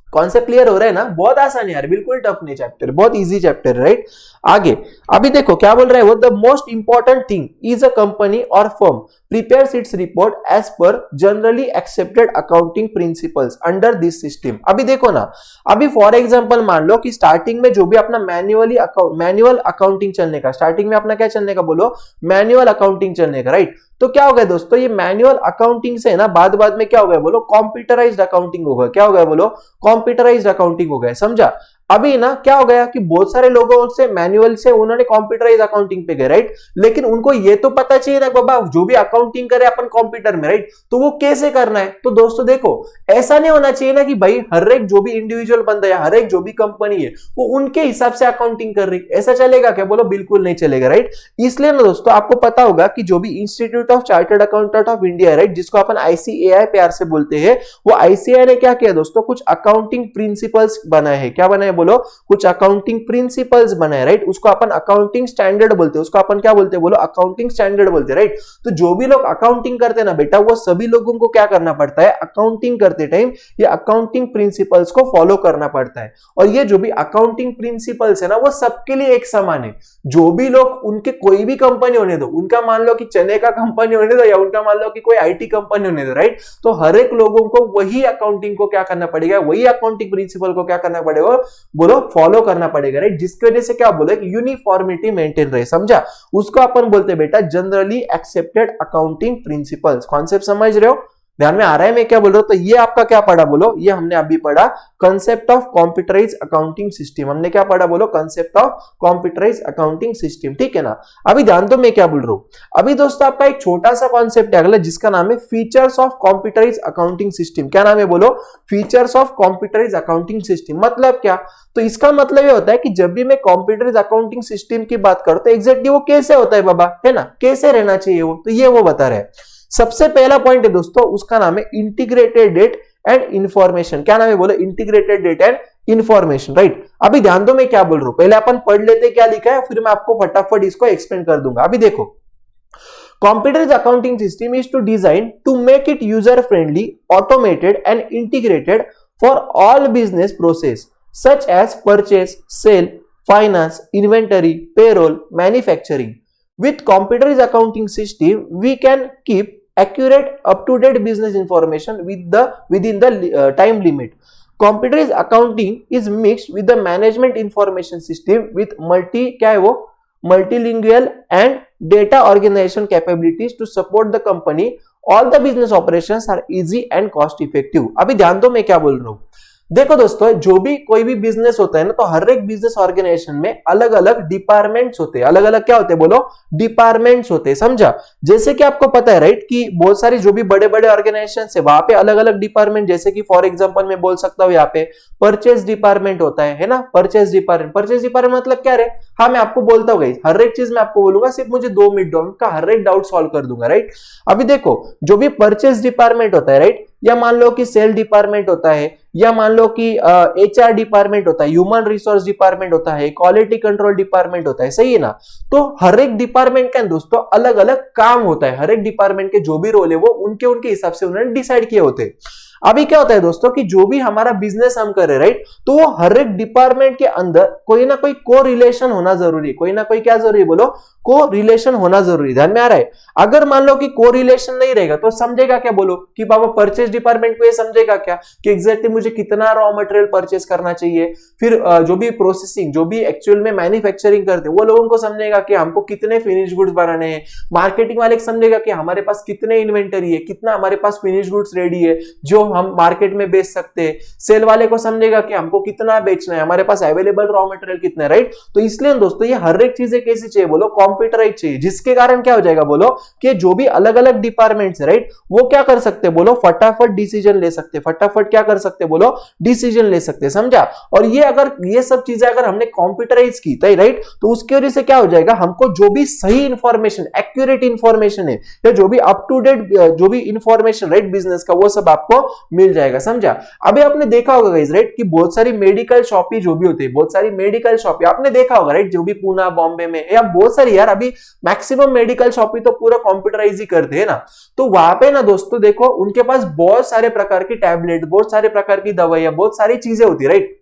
कॉन्सेप्ट क्लियर हो रहा है ना? बहुत आसान है यार, बिल्कुल टफ नहीं चैप्टर, बहुत इजी चैप्टर, राइट। आगे, अभी देखो क्या बोल रहा है वो, the most important thing is a company और firm prepares its report as per generally accepted accounting principles under this system। अभी देखो ना, अभी फॉर एग्जांपल मान लो कि स्टार्टिंग में जो भी अपना मैनुअल अकाउंटिंग चलने का, स्टार्टिंग में अपना क्या चलने का? बोलो मैनुअल अकाउंटिंग चलने का, राइट। तो क्या हो गया दोस्तों, ये मैनुअल अकाउंटिंग से ना बाद में क्या हो गया? बोलो कंप्यूटराइज्ड अकाउंटिंग हो गया। क्या हो गया? बोलो कंप्यूटराइज्ड अकाउंटिंग हो गया, समझा। अभी ना क्या हो गया कि बहुत सारे लोगों से मैनुअल से उन्होंने कंप्यूटराइज अकाउंटिंग पे गए, राइट, लेकिन उनको ये तो पता चाहिए ना बाबा, जो भी अकाउंटिंग करे अपन कंप्यूटर में, राइट, तो वो कैसे करना है। तो दोस्तों देखो, ऐसा नहीं होना चाहिए ना कि भाई हर एक जो भी इंडिविजुअल बंदा है, हर एक जो भी कंपनी है, वो उनके हिसाब से अकाउंटिंग कर रही, ऐसा चलेगा क्या? बोलो बिल्कुल नहीं चलेगा, राइट। इसलिए ना दोस्तों आपको पता होगा कि जो भी institute of chartered accountant of India, right, जिसको अपन आईसीएआई प्यार से बोलते हैं, वो आईसीएआई ने क्या किया दोस्तों, कुछ अकाउंटिंग प्रिंसिपल्स बनाए हैं। क्या बनाए? बोलो कुछ अकाउंटिंग प्रिंसिपल्स बनाए, राइट। उसको अपन अकाउंटिंग स्टैंडर्ड बोलते हैं, उसको अपन क्या बोलते हैं? बोलो अकाउंटिंग स्टैंडर्ड बोलते हैं, राइट। तो जो भी लोग अकाउंटिंग करते हैं ना बेटा, वो सभी लोगों को क्या करना पड़ता है? अकाउंटिंग करते टाइम ये अकाउंटिंग प्रिंसिपल्स को फॉलो करना पड़ता है। और ये जो भी अकाउंटिंग प्रिंसिपल्स है ना, वो सबके लिए एक समान है। जो भी लोग, उनके कोई भी कंपनी होने दो, उनका मान लो कि चने का कंपनी होने दो या उनका मान लो कि कोई आईटी कंपनी होने दो, राइट, तो हर एक लोगों को वही अकाउंटिंग को क्या करना पड़ेगा? वही अकाउंटिंग प्रिंसिपल को क्या करना पड़ेगा? बोलो फॉलो करना पड़ेगा, राइट, जिसकी वजह से क्या बोले कि यूनिफॉर्मिटी मेंटेन रहे, समझा। उसको अपन बोलते बेटा generally accepted accounting principles. Concept समझ रहे हो? ध्यान में आ रहा है मैं क्या बोल रहा हूं? तो ये आपका क्या पढ़ा बोलो, ये हमने अभी पढ़ा concept of computerize accounting system. हमने क्या पढ़ा बोलो, concept of computerize accounting system, ठीक है ना। अभी ध्यान दो मैं क्या बोल रहा हूं। अभी दोस्तों आपका एक छोटा सा कॉन्सेप्ट है अगला, जिसका नाम है features of computerize accounting system. क्या नाम है बोलो, features of computerize accounting system. मतलब क्या, तो इसका मतलब ये होता है कि जब भी मैं कंप्यूटराइज अकाउंटिंग सिस्टम की बात करता हूं, एग्जैक्टली वो कैसे होता है बाबा, है ना, कैसे रहना चाहिए वो, तो ये वो बता रहे हैं। सबसे पहला पॉइंट है दोस्तों, उसका नाम है इंटीग्रेटेड डेट एंड इंफॉर्मेशन। क्या नाम है बोलो, integrated data and information, right. अभी ध्यान दो मैं क्या बोल रहा हूं, पहले अपन पढ़ लेते क्या लिखा है, फिर मैं आपको फटाफट इसको एक्सप्लेन कर दूंगा। अभी देखो, computerize accounting system is to design to make it user friendly, automated and integrated for all business process such as purchase, sale, finance, inventory, payroll, manufacturing. With computerized accounting system, we can keep accurate, up-to-date business information within the time limit. Computerized accounting is mixed with the management information system with multilingual and data organization capabilities to support the company. All the business operations are easy and cost effective. अभी ध्यान दो मैं क्या बोल रहा हूँ। देखो दोस्तों, जो भी कोई भी बिजनेस होता है ना, तो हर एक बिजनेस ऑर्गेनाइजेशन में अलग अलग डिपार्टमेंट्स होते हैं। अलग अलग क्या होते हैं बोलो, डिपार्टमेंट्स होते हैं, समझा। जैसे कि आपको पता है राइट, कि बहुत सारी जो भी बड़े बड़े ऑर्गेनाइजेशन है वहां पे अलग अलग डिपार्टमेंट, जैसे कि फॉर एग्जांपल मैं बोल सकता हूँ यहाँ पे परचेज डिपार्टमेंट होता है ना, परचेज डिपार्टमेंट। परचेज डिपार्टमेंट मतलब क्या है, हाँ मैं आपको बोलता हूँ हर एक चीज मैं आपको बोलूंगा, सिर्फ मुझे 2 मिनट दो, का हर एक डाउट सॉल्व कर दूंगा, राइट। अभी देखो, जो भी परचेज डिपार्टमेंट होता है राइट, या मान लो कि सेल डिपार्टमेंट होता है, या मान लो कि एचआर डिपार्टमेंट होता है, ह्यूमन रिसोर्स डिपार्टमेंट होता है, क्वालिटी कंट्रोल डिपार्टमेंट होता है, सही है ना। तो हर एक डिपार्टमेंट का दोस्तों अलग अलग काम होता है। हर एक डिपार्टमेंट के जो भी रोल है वो उनके उनके हिसाब से उन्होंने डिसाइड किए होते हैं। अभी क्या होता है दोस्तों, कि जो भी हमारा बिजनेस हम कर रहे हैं राइट, तो वो हर एक डिपार्टमेंट के अंदर कोई ना कोई को रिलेशन होना जरूरी है। कोई ना कोई क्या जरूरी बोलो, को रिलेशन होना जरूरी। ध्यान में आ रहा है। अगर मान लो कि को रिलेशन नहीं रहेगा तो समझेगा क्या बोलो, कि बाबा परचेज डिपार्टमेंट को ये समझेगा क्या कि एग्जैक्टली मुझे कितना रॉ मटेरियल परचेज करना चाहिए। फिर जो भी प्रोसेसिंग, जो भी एक्चुअल में मैन्युफैक्चरिंग करते हैं वो लोगों को समझेगा कि हमको कितने फिनिश गुड्स बनाने हैं। मार्केटिंग वाले समझेगा कि हमारे पास कितने इन्वेंटरी है, कितना हमारे पास फिनिश गुड्स रेडी है जो हम मार्केट में बेच सकते हैं। सेल वाले को समझेगा कि हमको कितना बेचना है, हमारे पास अवेलेबल रॉ मटेरियल कितना है, राइट। तो इसलिए दोस्तों ये हर एक चीजें कैसी चाहिए बोलो, कंप्यूटराइज चाहिए, जिसके कारण क्या हो जाएगा बोलो, कि जो भी अलग अलग डिपार्टमेंट्स है राइट, वो क्या कर सकते हैं बोलो, फटाफट डिसीजन ले सकते हैं। फटाफट क्या कर सकते हैं बोलो, डिसीजन ले सकते हैं, समझा। और ये अगर ये सब चीजें अगर हमने कंप्यूटराइज की तो राइट, तो उसकी वजह से क्या हो जाएगा, हमको जो भी सही इंफॉर्मेशन, एक्यूरेट इंफॉर्मेशन है, या जो भी अप टू डेट जो भी इंफॉर्मेशन राइट बिजनेस का, वो सब आपको मिल जाएगा, समझा। अभी आपने देखा होगा गाइस राइट, कि बहुत सारी मेडिकल शॉपी जो भी होती है, बहुत सारी मेडिकल शॉपी आपने देखा होगा राइट, जो भी पुणे, बॉम्बे में, या बहुत सारी यार अभी मैक्सिमम मेडिकल शॉपी तो पूरा कंप्यूटराइज ही करते हैं ना। तो वहां पे ना दोस्तों देखो, उनके पास बहुत सारे प्रकार की टैबलेट, बहुत सारे प्रकार की दवाइयां, बहुत सारी चीजें होती है राइट।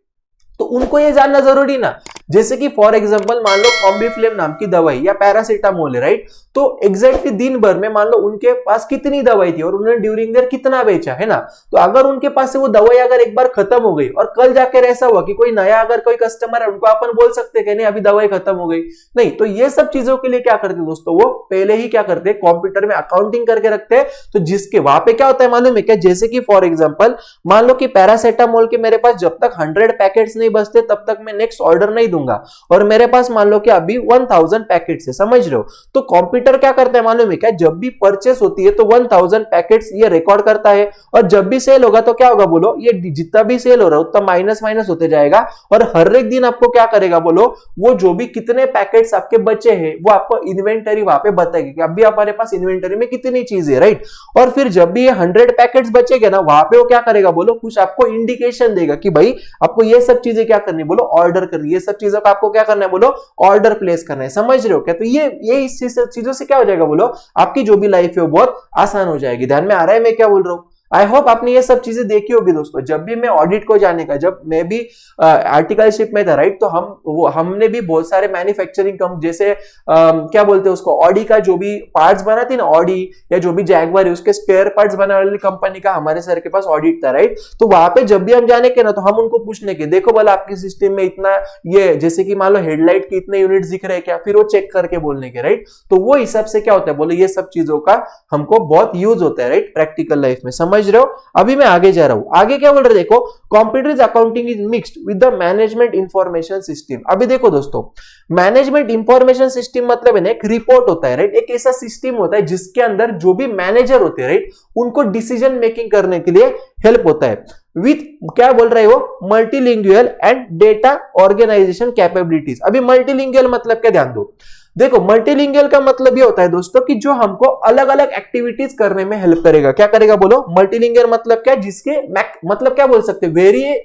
तो उनको ये जानना जरूरी ना, जैसे कि फॉर एग्जांपल मान लो कॉम्बिफ्लेम नाम की दवाई या पैरासीटामोल है राइट, तो एग्जैक्टली दिन भर में मान लो उनके पास कितनी दवाई थी और उन्होंने ड्यूरिंग देयर कितना बेचा, है ना। तो अगर उनके पास से वो दवाई अगर एक बार खत्म हो गई और कल जाकर ऐसा हुआ कि कोई नया अगर कोई कस्टमर है, उनको अपन बोल सकते हैं कि नहीं अभी दवाई खत्म हो गई, नहीं। तो ये सब चीजों के लिए क्या करते दोस्तों, वो पहले ही क्या करते, कंप्यूटर में अकाउंटिंग करके रखते हैं। तो जिसके वहां पे क्या होता है मालूम है क्या, जैसे कि फॉर एग्जाम्पल मान लो कि पैरासीटामोल के मेरे पास जब तक 100 पैकेट्स नहीं बचते तब तक मैं नेक्स्ट ऑर्डर नहीं दूंगा, और मेरे पास मान लो कि अभी 1000 पैकेट्स है, समझ रहे हो। तो कंप्यूटर क्या करता है मालूम है क्या, जब भी परचेस होती है तो 1000 पैकेट्स ये रिकॉर्ड करता है, और जब भी सेल होगा तो क्या होगा बोलो, ये जितना भी सेल हो रहा है उतना माइनस माइनस होते जाएगा, और हर एक दिन आपको क्या करेगा बोलो, वो जो भी कितने पैकेट्स आपके बचे हैं वो आपको इन्वेंटरी वहां पे बताएगी कि अभी हमारे पास इन्वेंटरी में कितनी चीज है राइट। और फिर जब भी ये 100 पैकेट्स बचेगा ना, वहां पे वो क्या करेगा बोलो, कुछ आपको इंडिकेशन देगा कि भाई आपको ये सब चीजें क्या करनी बोलो, ऑर्डर करनी, ये सब चीजों का आपको क्या करना है बोलो, ऑर्डर प्लेस करना है, समझ रहे हो क्या। तो ये इस चीजों से क्या हो जाएगा बोलो, आपकी जो भी लाइफ है वो बहुत आसान हो जाएगी। ध्यान में आ रहा है मैं क्या बोल रहा हूं। आई होप आपने ये सब चीजें देखी होगी दोस्तों। जब भी मैं ऑडिट को जाने का, जब मैं भी आर्टिकलशिप में था राइट, तो हमने भी बहुत सारे मैन्युफैक्चरिंग कंपनी जैसे क्या बोलते हैं उसको, ऑडी का जो भी पार्ट्स बनाती ना, ऑडी या जो भी जैगवार है उसके स्पेयर पार्ट्स बनाने वाली कंपनी का हमारे सर के पास ऑडिट था राइट। तो वहां पे जब भी हम जाने के ना, तो हम उनको पूछने के, देखो बोला आपके सिस्टम में इतना ये, जैसे कि मान लो हेडलाइट के इतने यूनिट्स दिख रहे हैं क्या, फिर वो चेक करके बोलने के राइट। तो वो हिसाब से क्या होता है बोले, ये सब चीजों का हमको बहुत यूज होता है राइट प्रैक्टिकल लाइफ में, समझ रहे हो। अभी मैं आगे जा रहा हूं, आगे क्या बोल रहे, देखो computer accounting is mixed with the management information system. अभी देखो दोस्तों, मैनेजमेंट इंफॉर्मेशन सिस्टम मतलब है ना, एक रिपोर्ट होता है राइट, एक ऐसा सिस्टम होता है जिसके अंदर जो भी मैनेजर होते हैं राइट, उनको डिसीजन मेकिंग करने के लिए हेल्प होता है विथ, क्या बोल रहे हो, multilingual and data organization capabilities. अभी मल्टीलिंगुअल मतलब क्या, ध्यान दो, देखो मल्टीलिंगुअल का मतलब ये होता है दोस्तों कि जो हमको अलग अलग एक्टिविटीज करने में हेल्प करेगा। क्या करेगा बोलो, मल्टीलिंगुअल मतलब क्या, जिसके मतलब क्या बोल सकते हैं,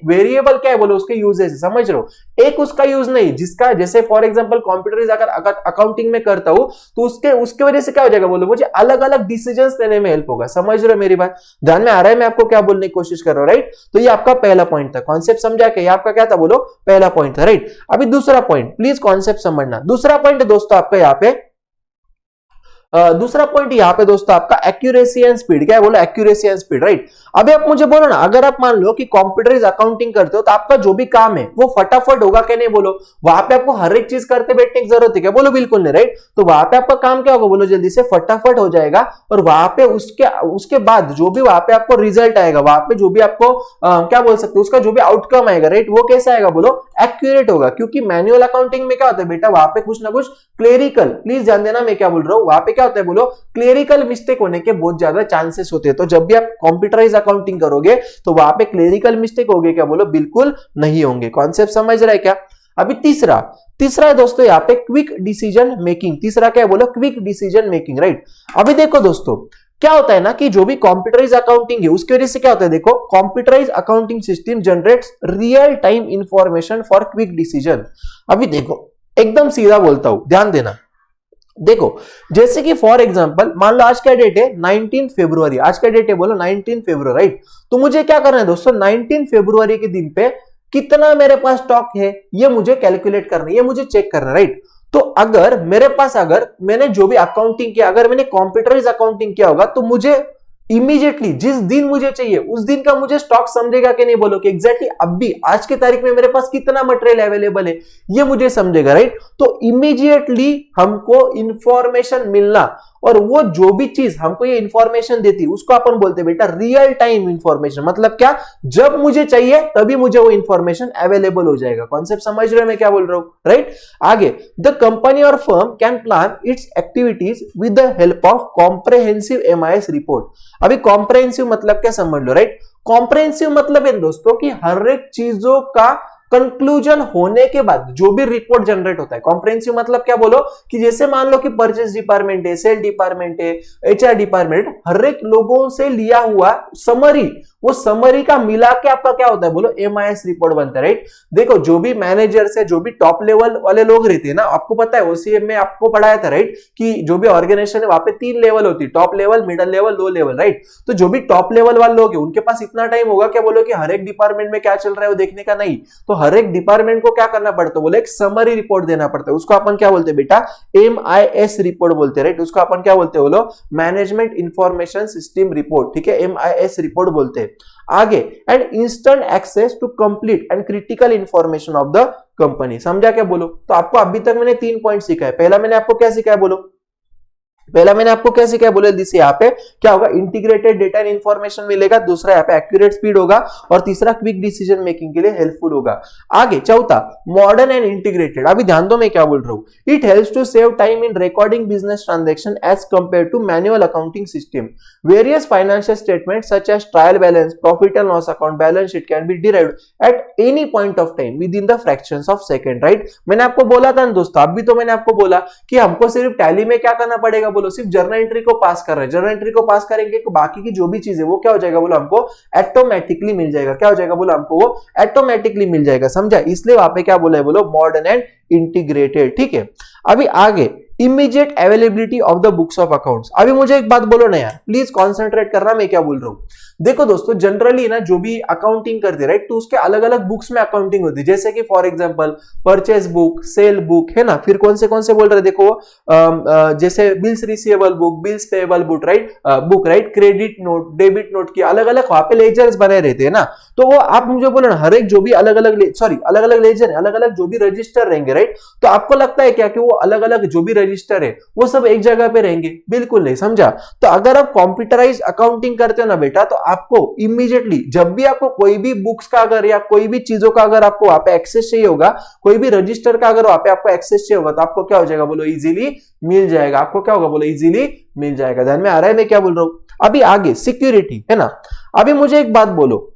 वेरिएबल क्या है बोलो, उसके यूजेस, समझ रहे हो, एक उसका यूज नहीं, जिसका जैसे फॉर एग्जांपल कंप्यूटर अगर अकाउंटिंग में करता हूं तो उसके वजह से क्या हो जाएगा बोलो, मुझे अलग अलग डिसीजंस लेने में हेल्प होगा। समझ रहे हो मेरी बात, ध्यान में आ रहा है मैं आपको क्या बोलने की कोशिश कर रहा हूं राइट। तो ये आपका पहला पॉइंट था, कॉन्सेप्ट समझा के, ये आपका क्या था बोलो, पहला पॉइंट था राइट। अभी दूसरा पॉइंट, प्लीज कॉन्सेप्ट समझना। दूसरा पॉइंट दोस्तों आपका यहाँ पे, दूसरा पॉइंट यहाँ पे दोस्तों आपका एक्यूरेसी एंड स्पीड। क्या है बोलो, एक्यूरेसी एंड स्पीड राइट। अभी आप मुझे बोलो ना, अगर आप मान लो कि कंप्यूटराइज अकाउंटिंग करते हो तो आपका जो भी काम है वो फटाफट होगा क्या, नहीं बोलो, वहां पे आपको हर एक चीज करते बैठने की जरूरत है क्या, बोलो बिल्कुल नहीं राइट। तो वहां पे आपका काम क्या होगा बोलो, जल्दी से फटाफट हो जाएगा, और वहां पे उसके बाद जो भी वहां पे आपको रिजल्ट आएगा, वहां पे जो भी आपको क्या बोल सकते हो, उसका जो भी आउटकम आएगा राइट, वो कैसा आएगा बोलो, एक्यूरेट होगा। क्योंकि मैनुअल अकाउंटिंग में क्या होता है बेटा, वहां पे कुछ ना कुछ क्लेरिकल, प्लीज ध्यान देना मैं क्या बोल रहा हूं, वहां पे क्या होता है बोलो, क्लेरिकल मिस्टेक होने के बहुत ज्यादा चांसेस होते हैं। तो जब भी आप कंप्यूटराइज अकाउंटिंग करोगे तो वहां पे क्लेरिकल मिस्टेक होंगे क्या बोलो, बिल्कुल नहीं होंगे। कॉन्सेप्ट समझ रहा है क्या। अभी तीसरा है दोस्तों यहाँ पे क्विक डिसीजन मेकिंग। तीसरा क्या है बोलो, क्विक डिसीजन मेकिंग राइट। अभी देखो दोस्तों, क्या होता है ना कि जो भी कंप्यूटराइज अकाउंटिंग है उसकी वजह से क्या होता है, देखो computerize accounting system generates real time information for quick decision. अभी देखो एकदम सीधा बोलता हूं, ध्यान देना, देखो जैसे कि फॉर एग्जांपल मान लो आज का डेट है 19 फरवरी, आज का डेट है बोलो 19 फरवरी राइट। तो मुझे क्या करना है दोस्तों, 19 फरवरी के दिन पे कितना मेरे पास स्टॉक है ये मुझे कैलकुलेट करना है, ये मुझे चेक करना है राइट। तो अगर मेरे पास, अगर मैंने जो भी अकाउंटिंग किया, अगर मैंने कंप्यूटराइज अकाउंटिंग किया होगा तो मुझे इमीडिएटली जिस दिन मुझे चाहिए उस दिन का मुझे स्टॉक समझेगा कि नहीं बोलो, कि एग्जैक्टली अब भी आज की तारीख में मेरे पास कितना मटेरियल अवेलेबल है ये मुझे समझेगा राइट। तो इमीडिएटली हमको इंफॉर्मेशन मिलना, और वो जो भी चीज हमको ये इंफॉर्मेशन देती उसको अपन बोलते हैं बेटा रियल टाइम इंफॉर्मेशन। मतलब क्या, जब मुझे चाहिए तभी मुझे वो इंफॉर्मेशन अवेलेबल हो जाएगा। कॉन्सेप्ट समझ रहे हो मैं क्या बोल रहा हूं राइट। आगे, द कंपनी और firm can plan it's activities with the help of comprehensive MIS report. अभी कॉम्प्रहेंसिव मतलब क्या समझ लो राइट। कॉम्प्रहेंसिव मतलब है दोस्तों कि हर एक चीजों का कंक्लूजन होने के बाद जो भी रिपोर्ट जनरेट होता है। कॉम्प्रहेंसिव मतलब क्या बोलो, कि जैसे मान लो कि परचेज डिपार्टमेंट है, सेल डिपार्टमेंट है, एचआर डिपार्टमेंट, हर एक लोगों से लिया हुआ समरी, वो समरी का मिला के आपका क्या होता है बोलो, एमआईएस रिपोर्ट बनता है राइट। देखो जो भी मैनेजर से जो भी टॉप लेवल वाले लोग रहते हैं ना, आपको पता है ओसीएम में आपको पढ़ाया था राइट, कि जो भी ऑर्गेनाइजेशन है वहां पे 3 लेवल होती है, top level, middle level, low level right. तो जो भी टॉप लेवल वाले लोग हैं उनके पास इतना टाइम होगा क्या बोलो, कि हर एक डिपार्टमेंट में क्या चल रहा है वो देखने का नहीं। तो हर एक डिपार्टमेंट को क्या करना पड़ता है बोले, एक समरी रिपोर्ट देना पड़ता है। उसको अपन क्या बोलते हैं बेटा, एमआईएस रिपोर्ट बोलते हैं राइट। उसको अपन क्या बोलते हैं बोलो, मैनेजमेंट इंफॉर्मेशन सिस्टम रिपोर्ट, ठीक है, एमआईएस रिपोर्ट बोलते हैं। आगे, and instant access to complete and critical information of the company. समझा क्या बोलो। तो आपको अभी तक मैंने 3 पॉइंट सिखाया। पहला मैंने आपको क्या सिखाया बोलो, पहला मैंने आपको क्या सिखाया बोले, जैसे यहाँ पे क्या होगा, इंटीग्रेटेड डेटा एंड इंफॉर्मेशन मिलेगा, दूसरा यहाँ पे एक्यूरेट स्पीड होगा, और तीसरा क्विक डिसीजन मेकिंग के लिए हेल्पफुल होगा। आगे चौथा, मॉडर्न एंड इंटीग्रेटेड। अभी ध्यान दो मैं क्या बोल रहा हूँ, it helps to save time in recording business transaction as compare to manual accounting system. Various financial statement such as trial balance, profit and loss account, balance sheet can be derived at any point of time with in the fractions of second right. मैंने आपको बोला था ना दोस्तों, अभी तो मैंने आपको बोला कि हमको सिर्फ टैली में क्या करना पड़ेगा बोलो, सिर्फ जर्नल एंट्री को पास कर रहे हैं, जर्नल एंट्री को पास करेंगे तो बाकी की जो भी चीज है वो क्या हो जाएगा बोलो, हमको ऑटोमेटिकली मिल जाएगा। क्या हो जाएगा बोलो, हमको वो ऑटोमेटिकली मिल जाएगा। समझा, इसलिए वहां पे क्या बोला है बोलो, मॉडर्न एंड इंटीग्रेटेड। ठीक है, अभी आगे, immediate availability of the books of accounts. अभी मुझे एक बात बोलो ना यार, प्लीज कॉन्सेंट्रेट करना मैं क्या बोल रहा हूं। देखो दोस्तों, जनरली ना जो भी अकाउंटिंग करते राइट, तो उसके अलग अलग बुक्स में अकाउंटिंग होती है, जैसे कि for example purchase book, cell book, है ना। फिर कौन से बोल रहे देखो, जैसे bills receivable book, bills payable book, right, credit note, debit note की अलग अलग वहां पे लेजर्स बने रहते हैं ना। तो वो आप मुझे बोलो ना, हर एक जो भी अलग अलग लेजर है, अलग अलग जो भी रजिस्टर रहेंगे राइट, तो आपको लगता है क्या कि वो अलग अलग जो भी रजिस्टर है वो सब एक जगह पे रहेंगे? बिल्कुल नहीं, समझा। तो अगर आप कंप्यूटराइज अकाउंटिंग करते हो ना बेटा, तो आपको इमीडिएटली जब भी आपको कोई भी बुक्स का अगर या कोई भी चीजों का अगर आपको वहां पे एक्सेस चाहिए होगा, कोई भी रजिस्टर का अगर वहां पे आपको एक्सेस चाहिए होगा, तो आपको क्या हो जाएगा बोलो, इजीली मिल जाएगा। आपको क्या होगा बोलो, इजीली मिल जाएगा। ध्यान में आ रहा है मैं क्या बोल रहा हूं। अभी आगे सिक्योरिटी, है ना। अभी मुझे एक बात बोलो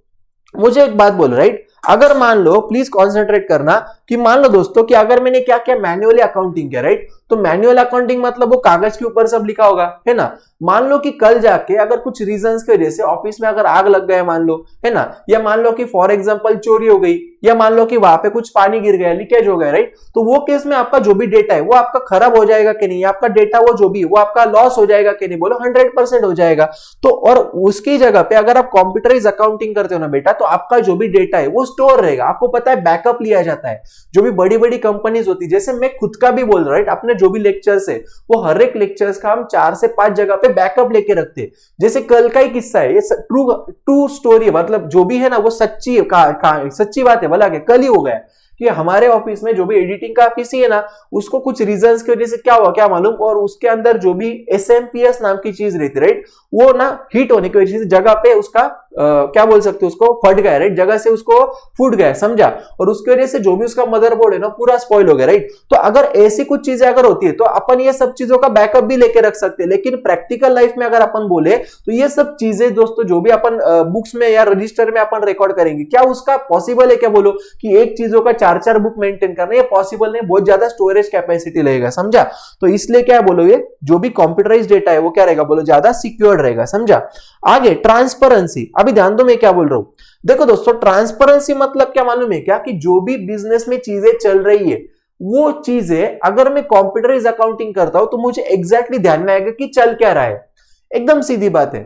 राइट, अगर मान लो, प्लीज कॉन्सेंट्रेट करना, कि मान लो दोस्तों कि अगर मैंने क्या क्या मैन्युअली अकाउंटिंग किया राइट, तो मैन्युअल अकाउंटिंग मतलब वो कागज के ऊपर सब लिखा होगा, है ना। मान लो कि कल जाके अगर कुछ रीजंस की वजह से ऑफिस में अगर आग लग गया मान लो, है ना, या मान लो कि फॉर एग्जांपल चोरी हो गई, या मान लो कि वहां पे कुछ पानी गिर गया, लीकेज हो गया राइट, तो वो केस में आपका जो भी डेटा है वो आपका खराब हो जाएगा कि नहीं, आपका डेटा वो जो भी वो आपका लॉस हो जाएगा कि नहीं, बोलो 100% हो जाएगा। तो और उसकी जगह पे अगर आप कंप्यूटराइज अकाउंटिंग करते हो ना बेटा, तो आपका जो भी डेटा है वो स्टोर रहेगा। आपको पता है बैकअप लिया जाता है। जो भी बड़ी बड़ी कंपनीज होती है, जैसे मैं खुद का भी बोल रहा हूं राइट, अपने जो भी लेक्चर्स है वो हर एक लेक्चर्स का हम 4 से 5 जगह पे बैकअप लेके रखते हैं। जैसे कल का ही किस्सा है, ये ट्रू स्टोरी है, मतलब जो भी है ना वो सच्ची सच्ची बात है। भला के कल ही हो गया कि हमारे ऑफिस में जो भी एडिटिंग का पीसी है ना, उसको कुछ रीजंस की वजह से क्या हुआ क्या मालूम, और उसके अंदर जो भी एसएमपीएस नाम की चीज रहती राइट, वो ना हीट होने की वजह से जगह पे उसका क्या बोल सकते हो, उसको फट गया राइट, जगह से उसको फूट गया, समझा। और उसकी वजह से जो भी उसका मदरबोर्ड है ना पूरा स्पॉइल हो गया राइट। तो अगर ऐसी कुछ चीजें अगर होती है तो अपन ये सब चीजों का बैकअप भी लेके रख सकते हैं। लेकिन प्रैक्टिकल लाइफ में अगर अपन बोले तो ये सब चीजें दोस्तों जो भी अपन बुक्स में या रजिस्टर में अपन रिकॉर्ड करेंगे, क्या उसका पॉसिबल है क्या बोलो कि एक चीजों का 4 बुक मेंटेन करना, ये पॉसिबल नहीं, बहुत ज्यादा स्टोरेज कैपेसिटी लगेगा, समझा। तो इसलिए क्या बोलो, ये जो भी कंप्यूटराइज्ड डेटा है वो क्या रहेगा बोलो, ज्यादा सिक्योर्ड रहेगा, समझा। आगे ट्रांसपेरेंसी, अभी ध्यान दो मैं क्या बोल रहा हूं। देखो दोस्तों, ट्रांसपेरेंसी मतलब क्या मालूम है क्या, कि जो भी बिजनेस में चीजें चल रही है वो चीजें अगर मैं कंप्यूटराइज अकाउंटिंग करता हूं तो मुझे एग्जैक्टली ध्यान में आएगा कि चल क्या रहा है। एकदम सीधी बात है।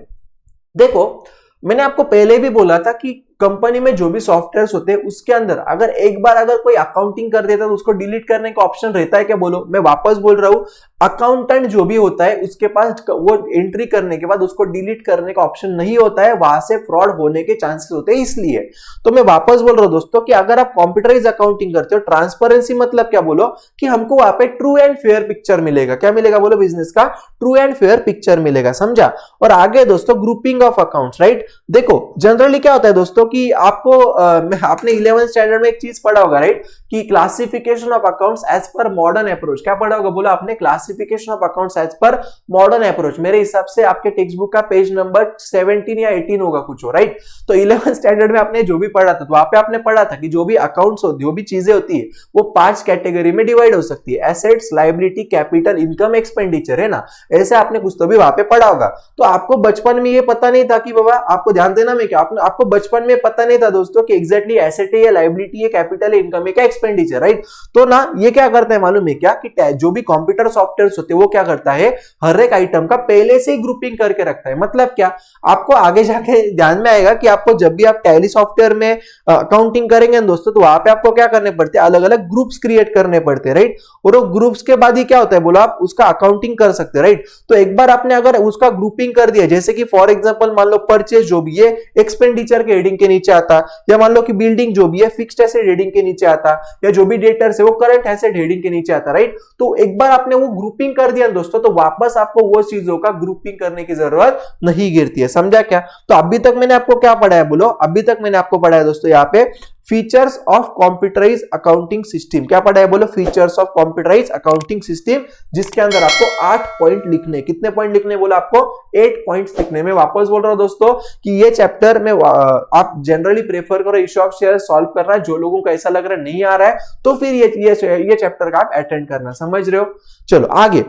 देखो, मैंने आपको पहले भी बोला था कि कंपनी में जो भी सॉफ्टवेयर्स होते हैं उसके अंदर अगर एक बार अगर कोई अकाउंटिंग कर देता है तो उसको डिलीट करने का ऑप्शन रहता है क्या बोलो। मैं वापस बोल रहा हूं, अकाउंटेंट जो भी होता है उसके पास वो एंट्री करने के बाद उसको डिलीट करने का ऑप्शन नहीं होता है, वहां से फ्रॉड होने के चांसेस होते हैं। इसलिए तो मैं वापस बोल रहा हूं दोस्तों कि अगर आप कंप्यूटराइज अकाउंटिंग करते हो, ट्रांसपेरेंसी मतलब क्या बोलो कि हमको वहां पे ट्रू एंड फेयर पिक्चर मिलेगा। क्या मिलेगा बोलो, बिजनेस का ट्रू एंड फेयर पिक्चर मिलेगा, समझा। और आगे दोस्तों ग्रुपिंग ऑफ अकाउंट्स राइट। देखो जनरली क्या होता है दोस्तों कि आपको आपने 11th स्टैंडर्ड में एक चीज पढ़ा होगा राइट, कि classification of accounts as per modern approach. क्या पढ़ा होगा बोला आपने, classification of accounts as per modern approach. मेरे हिसाब से आपके टेक्स्ट बुक का पेज नंबर 17 या 18 होगा कुछ हो राइट। तो 11th स्टैंडर्ड में आपने जो भी पढ़ा था तो वहां पे आपने पढ़ा था कि जो भी अकाउंट्स जो भी चीजें होती है वो 5 कैटेगरी में डिवाइड हो सकती है, assets, liability, capital, income, expenditure, है ना। ऐसे आपने कुछ तो भी वहां पे पढ़ा होगा। तो आपको बचपन में ये पता नहीं था कि बाबा, आपको ध्यान देना मैं क्या, आपको बचपन में पता नहीं था दोस्तों कि एग्जैक्टली एसेट है या लायबिलिटी है, कैपिटल है, इनकम है, क्या एक्सपेंडिचर, राइट। तो ना ये क्या करता है मालूम है क्या, कि जो भी कंप्यूटर सॉफ्टवेयर होते हैं वो क्या करता है, हर एक आइटम का पहले से ही ग्रुपिंग करके रखता है। मतलब क्या, आपको आगे जाके ध्यान में आएगा कि आपको जब भी आप टैली सॉफ्टवेयर में अकाउंटिंग करेंगे दोस्तों, तो वहां पे आपको क्या करने पड़ते हैं, अलग अलग ग्रुप्स क्रिएट करने पड़ते हैं, राइट। और वो ग्रुप्स के बाद ही क्या होता है बोलो, आप उसका अकाउंटिंग कर सकते हैं, राइट। तो एक बार आपने अगर उसका ग्रुपिंग कर दिया, जैसे कि फॉर एग्जांपल मान लो परचेज जो भी है एक्सपेंडिचर के हेडिंग के नीचे आता, या मान लो कि बिल्डिंग जो भी है फिक्स्ड एसेट हेडिंग के नीचे आता, या जो भी डेटर्स है वो करंट एसेट हेडिंग के नीचे आता, राइट। तो एक बार आपने वो ग्रुपिंग कर दिया दोस्तों, तो वापस आपको वो चीजों का ग्रुपिंग करने की जरूरत नहीं गिरती है, समझा क्या। तो अभी तक मैंने आपको क्या पढ़ाया बोलो, अभी तक मैंने आपको पढ़ाया दोस्तों यहाँ पे features of computerize accounting system. क्या पढ़ा है बोलो, features of computerize accounting system, जिसके अंदर आपको 8 पॉइंट लिखने। कितने पॉइंट लिखने बोला आपको, 8 पॉइंट्स लिखने। मैं वापस बोल रहा हूं दोस्तों कि ये चैप्टर में आप जनरली प्रेफर करो इश्यू ऑफ शेयर सॉल्व करना। जो लोगों को ऐसा लग रहा है नहीं आ रहा है तो फिर ये चैप्टर का आप अटेंड करना, समझ रहे हो। चलो आगे,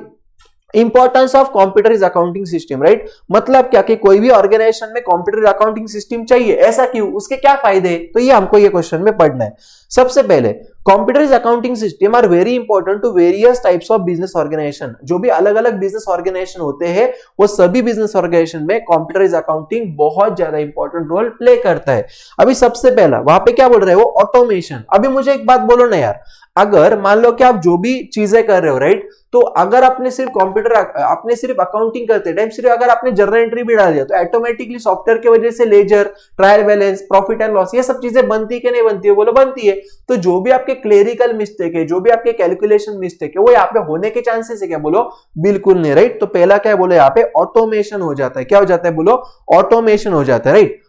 importance of computerize accounting system, right. मतलब क्या कि कोई भी ऑर्गेनाइजेशन में कंप्यूटराइज अकाउंटिंग सिस्टम चाहिए, ऐसा क्यों, उसके क्या फायदे हैं, तो ये हमको ये क्वेश्चन में पढ़ना है। सबसे पहले computerize accounting system are very important to various types of business organization. जो भी अलग अलग बिजनेस ऑर्गेनाइजेशन होते हैं वो सभी बिजनेस ऑर्गेनाइजेशन में कंप्यूटराइज अकाउंटिंग बहुत ज्यादा इंपॉर्टेंट रोल प्ले करता है। अभी सबसे पहला वहां पे क्या बोल रहे हो, ऑटोमेशन। अभी मुझे एक बात बोलो ना यार, अगर मान लो कि आप जो भी चीजें कर रहे हो, राइट, तो अगर आपने सिर्फ अकाउंटिंग करते टाइम सिर्फ अगर आपने जर्नल एंट्री भी डाल दिया तो ऑटोमेटिकली सॉफ्टवेयर की वजह से ledger, trial balance, profit and loss, ये सब चीजें बनती कि नहीं बनती है, बोलो बनती है। तो जो भी आपके क्लेरिकल मिस्टेक है, जो भी आपके कैलकुलेशन मिस्टेक है, वो यहाँ पे होने के चांसेस है क्या, बोलो बिल्कुल नहीं, राइट। तो पहला क्या है, बोलो यहाँ पे ऑटोमेशन हो जाता है। क्या हो जाता है, बोलो ऑटोमेशन हो जाता है, राइट।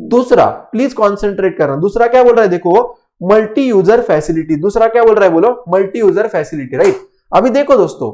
दूसरा प्लीज कॉन्सेंट्रेट करना, दूसरा क्या बोल रहा है, देखो मल्टी यूजर फैसिलिटी। दूसरा क्या बोल रहा है, बोलो मल्टी यूजर फैसिलिटी, राइट। अभी देखो दोस्तों,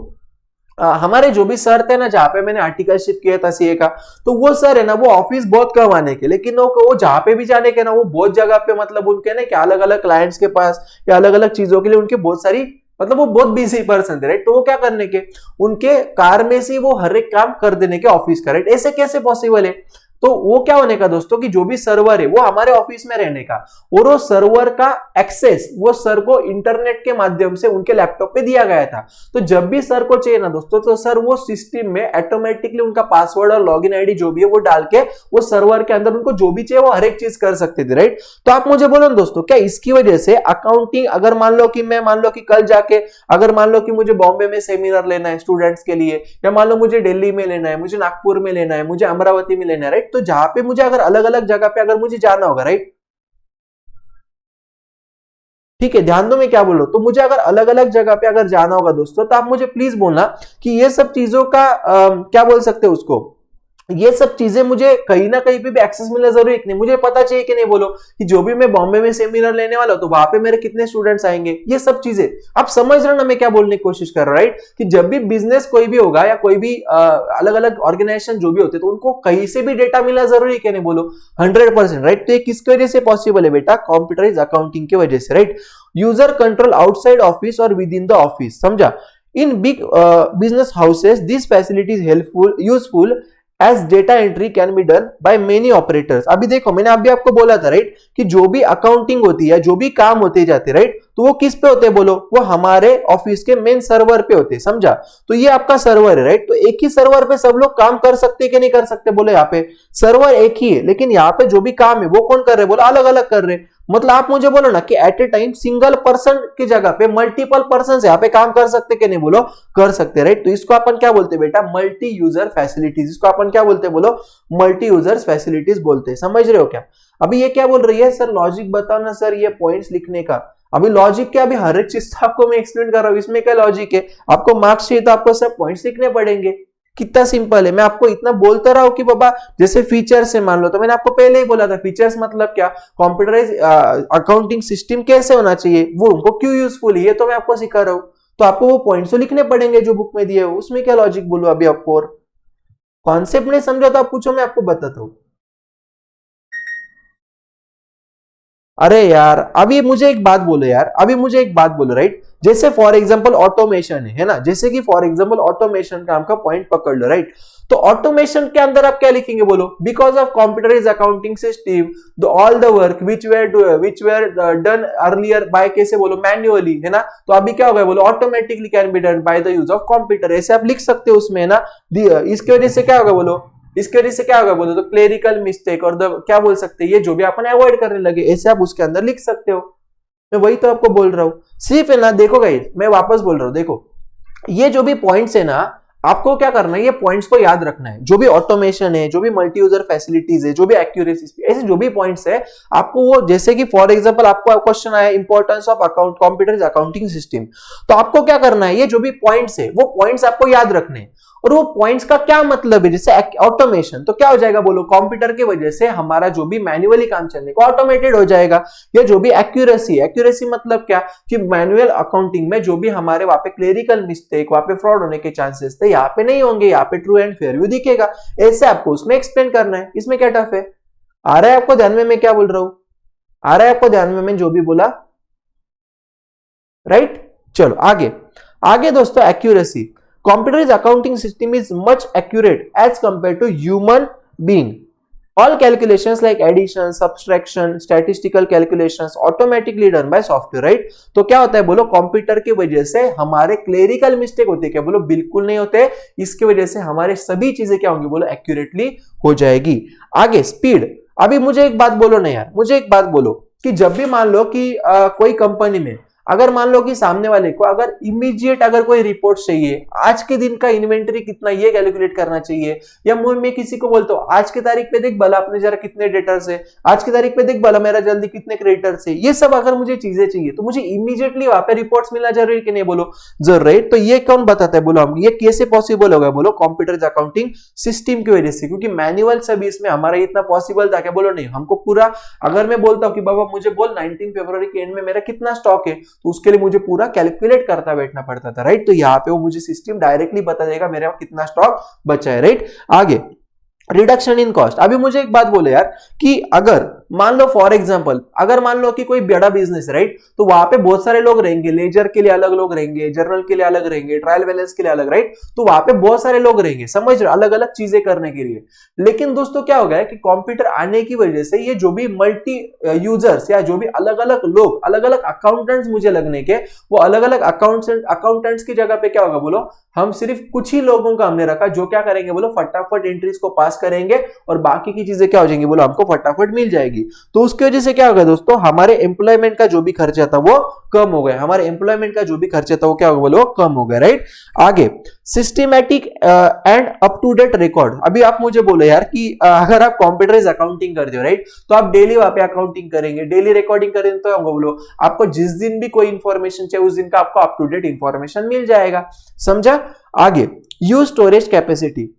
हमारे जो भी सर थे ना, जहां पे मैंने आर्टिकलशिप किया था सीए का, तो वो सर है ना, वो ऑफिस बहुत कम आने के, लेकिन वो जहां पे भी जाने के ना, वो बहुत जगह पे, मतलब उनके ना क्या अलग अलग क्लाइंट्स के पास या अलग अलग चीजों के लिए उनके बहुत सारी, मतलब वो बहुत बिजी पर्सन थे, राइट। तो वो क्या करने के, उनके कार में से वो हर एक काम कर देने के ऑफिस का, राइट। ऐसे कैसे पॉसिबल है, तो वो क्या होने का दोस्तों कि जो भी सर्वर है वो हमारे ऑफिस में रहने का, और वो सर्वर का एक्सेस वो सर को इंटरनेट के माध्यम से उनके लैपटॉप पे दिया गया था। तो जब भी सर को चाहिए ना दोस्तों, तो सर वो सिस्टम में ऑटोमेटिकली उनका पासवर्ड और लॉगिन आईडी जो भी है वो डाल के वो सर्वर के अंदर उनको जो भी चाहिए वो हर एक चीज कर सकते थे, राइट। तो आप मुझे बोलो ना दोस्तों, क्या इसकी वजह से अकाउंटिंग, अगर मान लो कि कल जाके अगर मान लो कि मुझे बॉम्बे में सेमिनार लेना है स्टूडेंट्स के लिए, या मान लो मुझे दिल्ली में लेना है, मुझे नागपुर में लेना है, मुझे अमरावती में लेना है, राइट। तो जहां पे मुझे अगर अलग अलग जगह पे अगर मुझे जाना होगा, राइट, ठीक है, ध्यान दो मैं क्या बोल रहा हूं, तो मुझे अगर अलग अलग जगह पे अगर जाना होगा दोस्तों, तो आप मुझे प्लीज बोलना कि ये सब चीजों का क्या बोल सकते हैं उसको, ये सब चीजें मुझे कहीं ना कहीं पे भी एक्सेस मिलना जरूरी है कि नहीं, मुझे पता चाहिए कि नहीं, बोलो कि जो भी मैं बॉम्बे में सेमिनार लेने वाला हूं तो वहां पे मेरे कितने स्टूडेंट्स आएंगे, ये सब चीजें आप समझ रहे हो ना मैं क्या बोलने की कोशिश कर रहा हूं, राइट। कि जब भी बिजनेस कोई भी होगा या कोई भी अलग अलग ऑर्गेनाइजेशन जो भी होते तो उनको कहीं से भी डेटा मिलना जरूरी है कि नहीं, बोलो 100%, राइट। तो ये किसकी वजह से पॉसिबल है बेटा, कंप्यूटराइज अकाउंटिंग की वजह से, right. User control outside office और विद इन द ऑफिस, समझा। In big business houses this facility is helpful useful as data entry can be done by many operators. अभी देखो मैंने अभी आपको बोला था, राइट, कि जो भी अकाउंटिंग होती है, जो भी काम होते जाते, राइट, तो वो किस पे होते हैं, बोलो वो हमारे ऑफिस के मेन सर्वर पे होते हैं, समझा। तो ये आपका सर्वर है, राइट। तो एक ही सर्वर पे सब लोग काम कर सकते हैं कि नहीं कर सकते, बोलो यहाँ पे सर्वर एक ही है, लेकिन यहाँ पे जो भी काम है वो कौन कर रहे हैं, बोलो अलग अलग कर रहे हैं। मतलब आप मुझे बोलो ना कि at a time single person की जगह पे मल्टीपल पर्सन यहाँ पे काम कर सकते कि नहीं, बोलो कर सकते, राइट। तो इसको अपन क्या बोलते हैं बेटा, मल्टी यूजर फैसिलिटीज। इसको अपन क्या बोलते हैं, बोलो मल्टी यूजर फैसिलिटीज बोलते हैं, समझ रहे हो क्या। अभी ये क्या बोल रही है, सर लॉजिक बताओ ना सर ये पॉइंट्स लिखने का। अभी लॉजिक क्या, अभी हर एक चीज आपको मैं एक्सप्लेन कर रहा हूँ, इसमें क्या लॉजिक है, आपको मार्क्स चाहिए तो आपको सब पॉइंट्स लिखने पड़ेंगे। कितना सिंपल है, मैं आपको इतना बोलता रहा हूं कि बाबा जैसे फीचर्स है, मान लो तो मैंने आपको पहले ही बोला था फीचर्स मतलब क्या, कंप्यूटराइज अकाउंटिंग सिस्टम कैसे होना चाहिए, वो उनको क्यों यूजफुल है, ये तो मैं आपको सिखा रहा हूं। तो आपको वो पॉइंट्स तो लिखने पड़ेंगे जो बुक में दिए हो, उसमें क्या लॉजिक बोलो अभी आपको, और कॉन्सेप्ट नहीं समझा तो आप पूछो, मैं आपको बताता हूँ। अरे यार अभी मुझे एक बात बोलो यार, अभी मुझे एक बात बोलो, राइट। जैसे फॉर एग्जांपल ऑटोमेशन है ना, जैसे कि फॉर एग्जांपल ऑटोमेशन का आपका पॉइंट पकड़ लो, राइट। तो ऑटोमेशन के अंदर आप क्या लिखेंगे, बोलो because of computerize accounting system the all the work which were done earlier by, कैसे बोलो मैन्युअली, है ना। तो अभी क्या होगा, बोलो automatically can be done by the use of computer, ऐसे आप लिख सकते हो उसमें, है ना। इसकी वजह से क्या होगा, बोलो इसके वजह से क्या होगा, बोलो तो क्लेरिकल मिस्टेक और क्या बोल सकते हैं, ये जो भी अपन अवॉइड करने लगे, ऐसे आप उसके अंदर लिख सकते हो। मैं वही तो आपको बोल रहा हूं, सिर्फ है ना, देखो गाइस मैं वापस बोल रहा हूं, देखो ये जो भी पॉइंट्स है ना, आपको क्या करना है, ये पॉइंट्स को याद रखना है। जो भी ऑटोमेशन है, जो भी मल्टी यूजर फैसिलिटीज है, जो भी एक्यूरेसी, ऐसे जो भी पॉइंट्स है आपको वो, जैसे कि फॉर एग्जांपल आपको क्वेश्चन आया importance of account computer accounting system, तो आपको क्या करना है, ये जो भी पॉइंट्स है वो पॉइंट्स आपको याद रखने हैं। और वो पॉइंट्स का क्या मतलब है, जैसे ऑटोमेशन तो क्या हो जाएगा, बोलो कंप्यूटर की वजह से हमारा जो भी मैन्युअली काम चलने को ऑटोमेटेड हो जाएगा। या जो भी एक्यूरेसी मतलब क्या, कि मैनुअल अकाउंटिंग में जो भी हमारे वहां पे क्लेरिकल मिस्टेक, वहां पे फ्रॉड होने के चांसेस थे, यहाँ पे नहीं होंगे, यहाँ पे ट्रू एंड फेयर व्यू दिखेगा। ऐसे आपको उसमें एक्सप्लेन करना है, इसमें क्या टफ है। आ रहा है आपको ध्यान में मैं क्या बोल रहा हूं, आ रहा है आपको ध्यान में मैं जो भी बोला, राइट। चलो आगे, आगे दोस्तों accuracy. Computerized accounting system is much accurate as compared to human being. All calculations like addition, subtraction, statistical calculations automatically done by software, right? तो क्या होता है बोलो, कंप्यूटर की वजह से हमारे क्लेरिकल मिस्टेक होती है क्या बोलो, बिल्कुल नहीं होते। इसकी वजह से हमारे सभी चीजें क्या होंगी बोलो, एक्यूरेटली हो जाएगी। आगे स्पीड। अभी मुझे एक बात बोलो ना यार, मुझे एक बात बोलो कि जब भी मान लो कि कोई कंपनी में अगर मान लो कि सामने वाले को अगर इमीडिएट अगर कोई रिपोर्ट चाहिए, आज के दिन का इन्वेंटरी कितना ये कैलकुलेट करना चाहिए, या मैं किसी को बोलता हूँ आज की तारीख पे देख भला अपने जरा कितने डेटर्स है, आज की तारीख पे देख भला मेरा जल्दी कितने क्रेडिटर्स है, ये सब अगर मुझे चीजें चाहिए तो मुझे इमीडिएटली वहां पे रिपोर्ट्स मिलना जरूरी कि नहीं बोलो, जरूर, राइट? तो ये कौन बताता है बोलो, हम ये कैसे पॉसिबल होगा बोलो, कंप्यूटर अकाउंटिंग सिस्टम की वजह से, क्योंकि मैनुअल सब इसमें हमारा इतना पॉसिबल था क्या बोलो, नहीं। हमको पूरा अगर मैं बोलता हूँ कि बाबा मुझे बोल 19 फरवरी के एंड में मेरा कितना स्टॉक है, तो उसके लिए मुझे पूरा कैलकुलेट करता बैठना पड़ता था, राइट? तो यहाँ पे वो मुझे सिस्टम डायरेक्टली बता देगा मेरे कितना स्टॉक बचा है, राइट? आगे रिडक्शन इन कॉस्ट। अभी मुझे एक बात बोले यार कि अगर मान लो फॉर एग्जांपल अगर मान लो कि कोई बड़ा बिजनेस है, राइट? तो वहां पे बहुत सारे लोग रहेंगे, लेजर के लिए अलग लोग रहेंगे, जर्नल के लिए अलग रहेंगे, ट्रायल बैलेंस के लिए अलग, राइट? तो वहां पे बहुत सारे लोग रहेंगे, समझ रहे, अलग अलग चीजें करने के लिए। लेकिन दोस्तों क्या हो गया कि कंप्यूटर आने की वजह से ये जो भी मल्टी यूजर्स या जो भी अलग अलग लोग, अलग अलग अकाउंटेंट्स मुझे लगने के, वो अलग अलग अकाउंटेंट्स की जगह पे क्या होगा बोलो, हम सिर्फ कुछ ही लोगों का हमने रखा जो क्या करेंगे बोलो, फटाफट एंट्रीज को पास करेंगे और बाकी की चीजें क्या हो जाएंगी बोलो, हमको फटाफट मिल जाएगी। तो उसकी वजह से क्या होगा दोस्तों, हमारे एम्प्लॉयमेंट का जो भी खर्चा था वो कम हो गया, हमारे एम्प्लॉयमेंट का जो भी खर्चा था वो क्या होगा बोलो, कम हो गया, राइट? आगे systematic and up to date record. अभी आप मुझे बोले यार कि अगर आप कंप्यूटराइज अकाउंटिंग करते हो, राइट? तो आप डेली वहां पे अकाउंटिंग करेंगे, डेली रिकॉर्डिंग करेंगे, तो होगा बोलो आपको जिस दिन भी कोई इंफॉर्मेशन चाहिए उस दिन का आपको अप टू डेट इंफॉर्मेशन मिल जाएगा, समझा? आगे यूज स्टोरेज कैपेसिटी।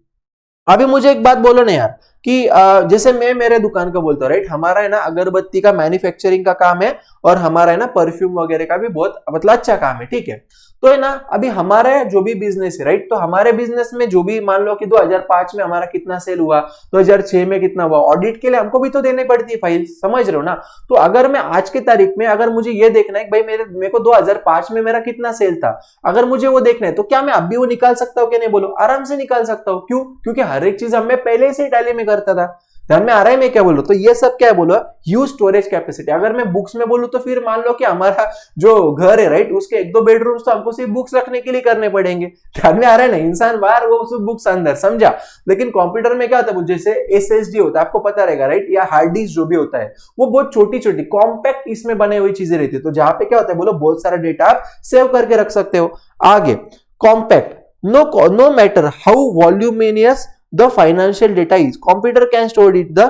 अभी मुझे एक बात बोलो ना यार कि जैसे मैं मेरे दुकान का बोलता हूँ, राइट? हमारा है ना अगरबत्ती का मैन्युफैक्चरिंग का काम है और हमारा है ना परफ्यूम वगैरह का भी बहुत मतलब अच्छा काम है, ठीक है? तो है ना अभी हमारा जो भी बिजनेस है, राइट? तो हमारे बिजनेस में जो भी मान लो कि 2005 में हमारा कितना सेल हुआ, 2006 में कितना हुआ, ऑडिट के लिए हमको भी तो देनी पड़ती है फाइल, समझ रहे हो ना? तो अगर मैं आज की तारीख में अगर मुझे ये देखना है कि भाई मेरे को 2005 में मेरा कितना सेल था, अगर मुझे वो देखना है तो क्या मैं अब भी वो निकाल सकता हूँ कि नहीं बोलो? आराम से निकाल सकता हूँ। क्यों? क्योंकि हर एक चीज मैं पहले से टैली में करता था। ध्यान में आ रहा है मैं क्या बोलूं? तो ये सब क्या है बोलो, ह्यूज स्टोरेज कैपेसिटी। अगर मैं बुक्स में बोलूं तो फिर मान लो कि हमारा जो घर है, राइट, उसके एक दो बेडरूम्स तो हमको सिर्फ बुक्स रखने के लिए करने पड़ेंगे। ध्यान में आ रहा है ना? इंसान बाहर, वो सिर्फ बुक्स अंदर, समझा? लेकिन कंप्यूटर में क्या होता है, जैसे एसएसडी होता है, आपको पता रहेगा, राइट? या हार्ड डिस्क जो भी होता है वो बहुत छोटी छोटी कॉम्पैक्ट इसमें बने हुई चीजें रहती है, तो जहां पे क्या होता है बोलो, बहुत सारा डेटा आप सेव करके रख सकते हो। आगे compact, no matter how voluminous the financial data is, computer can store it the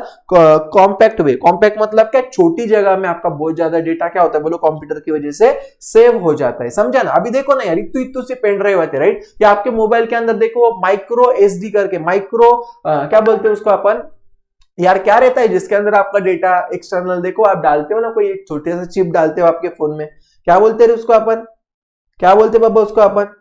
compact way। compact मतलब क्या, छोटी जगह में आपका बहुत ज्यादा डेटा क्या होता है बोलो, कंप्यूटर की वजह से सेव हो जाता है, समझा ना? अभी देखो ना यार, इतू से पेन ड्राइव आते, राइट? या आपके मोबाइल के अंदर देखो माइक्रो एसडी करके, माइक्रो क्या बोलते हैं उसको अपन यार, क्या रहता है जिसके अंदर आपका डेटा एक्सटर्नल देखो आप डालते हो ना, कोई एक छोटे सा चिप डालते हो आपके फोन में, क्या बोलते हैं उसको अपन, क्या बोलते बाबा उसको अपन,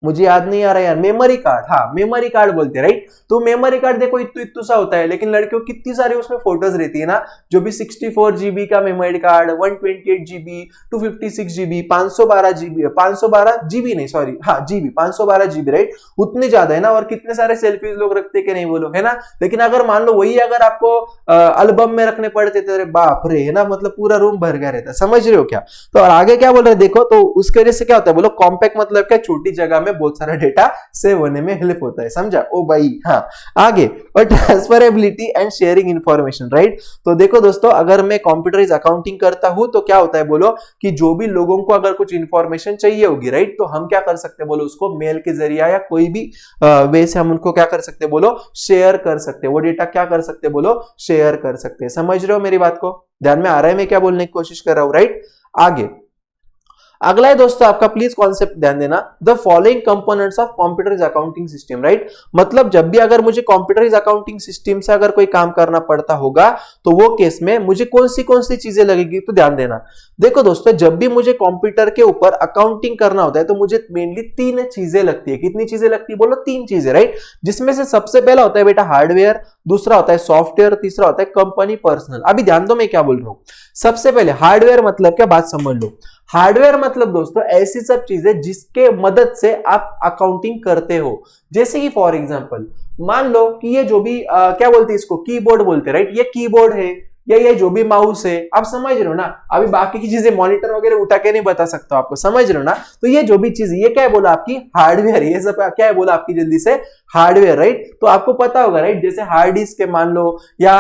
मुझे याद नहीं आ रहा यार, मेमोरी कार्ड, हाँ मेमोरी कार्ड बोलते हैं, राइट? तो मेमोरी कार्ड देखो इतू सा होता है, लेकिन लड़कियों कितनी सारी उसमें फोटोज रहती है ना, जो भी 64 GB का memory card, 128 GB, 256 GB, 512 GB, 512 GB नहीं सॉरी, हाँ GB, 512 GB, राइट? उतने ज्यादा है ना, और कितने सारे सेल्फीज लोग रखते कि नहीं बोलो, है ना? लेकिन अगर मान लो वही अगर आपको एल्बम में रखने पड़ते थे, अरे बाप रे, है ना? मतलब पूरा रूम भर गया रहता, समझ रहे हो क्या? तो और आगे क्या बोल रहे देखो, तो उसके वजह से क्या होता है बोलो, कॉम्पैक्ट मतलब क्या, छोटी जगह में बहुत सारा डेटा सेव होने में हेल्प होता है, समझा? ओ भाई हाँ। आगे और transferability and sharing information, right? तो देखो दोस्तों, अगर मैं कंप्यूटराइज अकाउंटिंग करता हूं तो क्या होता है बोलो कि जो भी लोगों को अगर कुछ इंफॉर्मेशन चाहिए होगी, राइट, तो हम क्या कर सकते हैं बोलो, उसको मेल के जरिए या कोई भी वे से हम उनको क्या कर सकते हैं बोलो, शेयर कर सकते हैं। वो डेटा क्या कर सकते हैं बोलो, शेयर कर सकते हैं। समझ रहे हो मेरी बात को? ध्यान में आ रहा है मैं क्या बोलने की कोशिश कर रहा हूं, राइट? आगे अगला है दोस्तों आपका, प्लीज कॉन्सेप्ट ध्यान देना, the following components of computerize accounting system, right? मतलब जब भी अगर मुझे कंप्यूटराइज अकाउंटिंग सिस्टम से अगर कोई काम करना पड़ता होगा तो वो केस में मुझे कौन सी चीजें लगेगी, तो ध्यान देना। देखो दोस्तों, जब भी मुझे कंप्यूटर के ऊपर अकाउंटिंग करना होता है तो मुझे मेनली तीन चीजें लगती है। कितनी चीजें लगती है बोलो? तीन चीजें, राइट? जिसमें से सबसे पहला होता है बेटा हार्डवेयर, दूसरा होता है सॉफ्टवेयर, तीसरा होता है कंपनी पर्सनल। अभी ध्यान दो मैं क्या बोल रहा हूं। सबसे पहले हार्डवेयर मतलब क्या, बात समझ लो। हार्डवेयर मतलब दोस्तों ऐसी सब चीजें जिसके मदद से आप अकाउंटिंग करते हो। जैसे कि फॉर एग्जांपल मान लो कि ये जो भी क्या बोलते हैं इसको, कीबोर्ड बोलते हैं, राइट। ये कीबोर्ड है या ये जो भी माउस है, आप समझ रहे हो ना। अभी बाकी की चीजें मॉनिटर वगैरह उठा के नहीं बता सकता आपको, समझ रहे हो ना। तो ये जो भी चीज, ये क्या है बोला आपकी हार्डवेयर, ये सब क्या है बोला आपकी जल्दी से हार्डवेयर, राइट। तो आपको पता होगा, राइट, जैसे हार्ड डिस्क है मान लो, या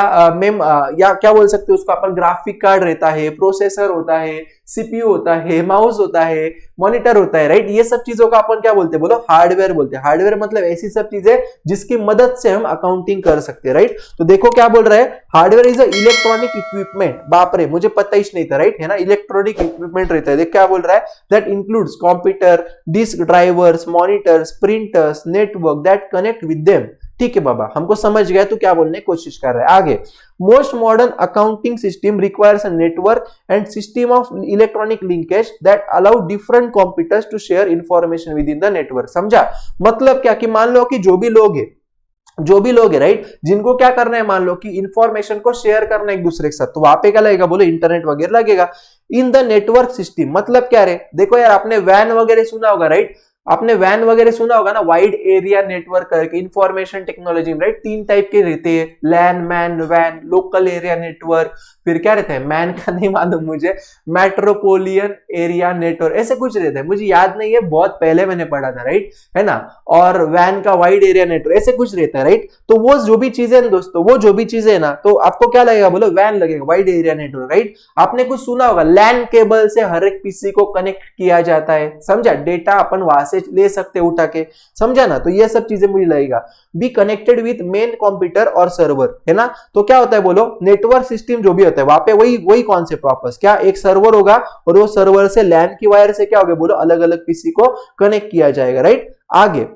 या क्या बोल सकते हो उसको अपन, ग्राफिक कार्ड रहता है, प्रोसेसर होता है, सीपीयू होता है, माउस होता है, मॉनिटर होता है, राइट। ये सब चीजों का अपन क्या बोलते हैं बोलो, हार्डवेयर बोलते हैं। हार्डवेयर मतलब ऐसी सब चीजें जिसकी मदद से हम अकाउंटिंग कर सकते हैं, राइट। तो देखो क्या बोल रहा है, hardware is a electronic equipment. बाप रे, मुझे पता ही नहीं था, राइट, है ना, इलेक्ट्रॉनिक इक्विपमेंट रहता है। देख क्या बोल रहा है, that includes computer, disk drivers, monitors, printers, network that connect with them. ठीक है बाबा, हमको समझ गया, तो क्या बोलने की कोशिश कर रहा है आगे। Most modern accounting system requires a network and system of electronic linkage that allow different computers to share information with in the network. समझा, मतलब क्या कि मान लो कि जो भी लोग है, राइट, जिनको क्या करना है, मान लो कि इंफॉर्मेशन को शेयर करना है एक दूसरे के साथ, तो वहां पे क्या लगेगा बोलो, इंटरनेट वगैरह लगेगा इन द नेटवर्क सिस्टम। मतलब क्या रे, देखो यार, आपने वैन वगैरह सुना होगा, राइट, आपने वैन वगैरह सुना होगा ना, वाइड एरिया नेटवर्क करके, इंफॉर्मेशन टेक्नोलॉजी में, राइट, 3 टाइप के रहते हैं, लैन, मैन, वैन, लोकल एरिया नेटवर्क, फिर क्या रहता है, मैन का नहीं मालूम मुझे, मेट्रोपोलियन एरिया नेटवर्क, ऐसे कुछ रहता है, मुझे याद नहीं है, बहुत पहले मैंने पढ़ा था, राइट, है ना। और वैन का वाइड एरिया नेटवर्क, ऐसे कुछ रहता है, राइट। तो वो जो भी चीजें ना दोस्तों, वो जो भी चीजें है ना, तो आपको क्या लगेगा बोलो, वैन लगेगा, वाइड एरिया नेटवर्क, राइट। आपने कुछ सुना होगा, लैन केबल से हर एक पीसी को कनेक्ट किया जाता है, समझा, डेटा अपन वहां से ले सकते उठा के, समझा ना। तो ये सब चीजें मुझे लगेगा। Be connected with main computer और सर्वर, है ना। तो क्या होता है बोलो, नेटवर्क सिस्टम जो भी होता है वहां पे वही कॉन्सेप्ट वापस, क्या एक सर्वर होगा और वो सर्वर से लैन की वायर से क्या होगा बोलो, अलग अलग पीसी को कनेक्ट किया जाएगा, राइट। आगे,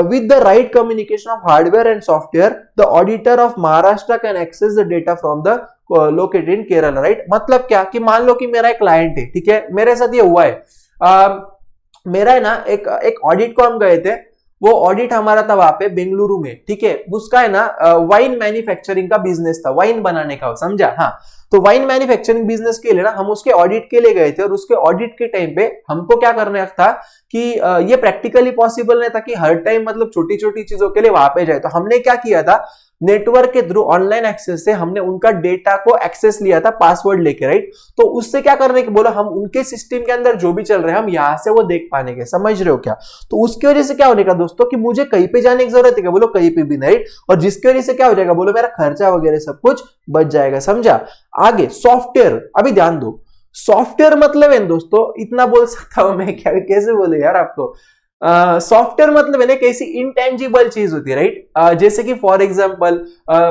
with the right communication of hardware and software, the auditor of Maharashtra can access the data from the located in Kerala, right। मतलब क्या कि मान लो कि मेरा एक क्लाइंट है, ठीक है, मेरे साथ ये हुआ है, मेरा है ना एक ऑडिट को हम गए थे, वो ऑडिट हमारा था वहां पे बेंगलुरु में, ठीक है। उसका है ना वाइन मैन्युफैक्चरिंग का बिजनेस था, वाइन बनाने का, समझा। हाँ, तो वाइन मैन्युफैक्चरिंग बिजनेस के लिए ना हम उसके ऑडिट के लिए गए थे, और उसके ऑडिट के टाइम पे हमको क्या करना था कि ये प्रैक्टिकली पॉसिबल नहीं था कि हर टाइम मतलब छोटी छोटी चीजों के लिए वहां पे जाए। तो हमने क्या किया था, नेटवर्क के थ्रू ऑनलाइन एक्सेस से हमने उनका डेटा को एक्सेस लिया था, पासवर्ड लेके, राइट। तो उससे क्या करने के बोला, हम उनके सिस्टम के अंदर जो भी चल रहे हैं हम यहां से वो देख पाने के, समझ रहे हो क्या। तो उसकी वजह से क्या होने का दोस्तों, कि मुझे कहीं पे जाने की जरूरत है क्या बोलो, कहीं पे भी नहीं, और जिसकी वजह से क्या हो जाएगा बोलो, मेरा खर्चा वगैरह सब कुछ बच जाएगा, समझा। आगे सॉफ्टवेयर, अभी ध्यान दो, सॉफ्टवेयर मतलब है दोस्तों, इतना बोल सकता हूं मैं, क्या कैसे बोले यार आपको, सॉफ्टवेयर मतलब है ना कैसी इंटेंजिबल चीज होती है, राइट। जैसे कि फॉर एग्जांपल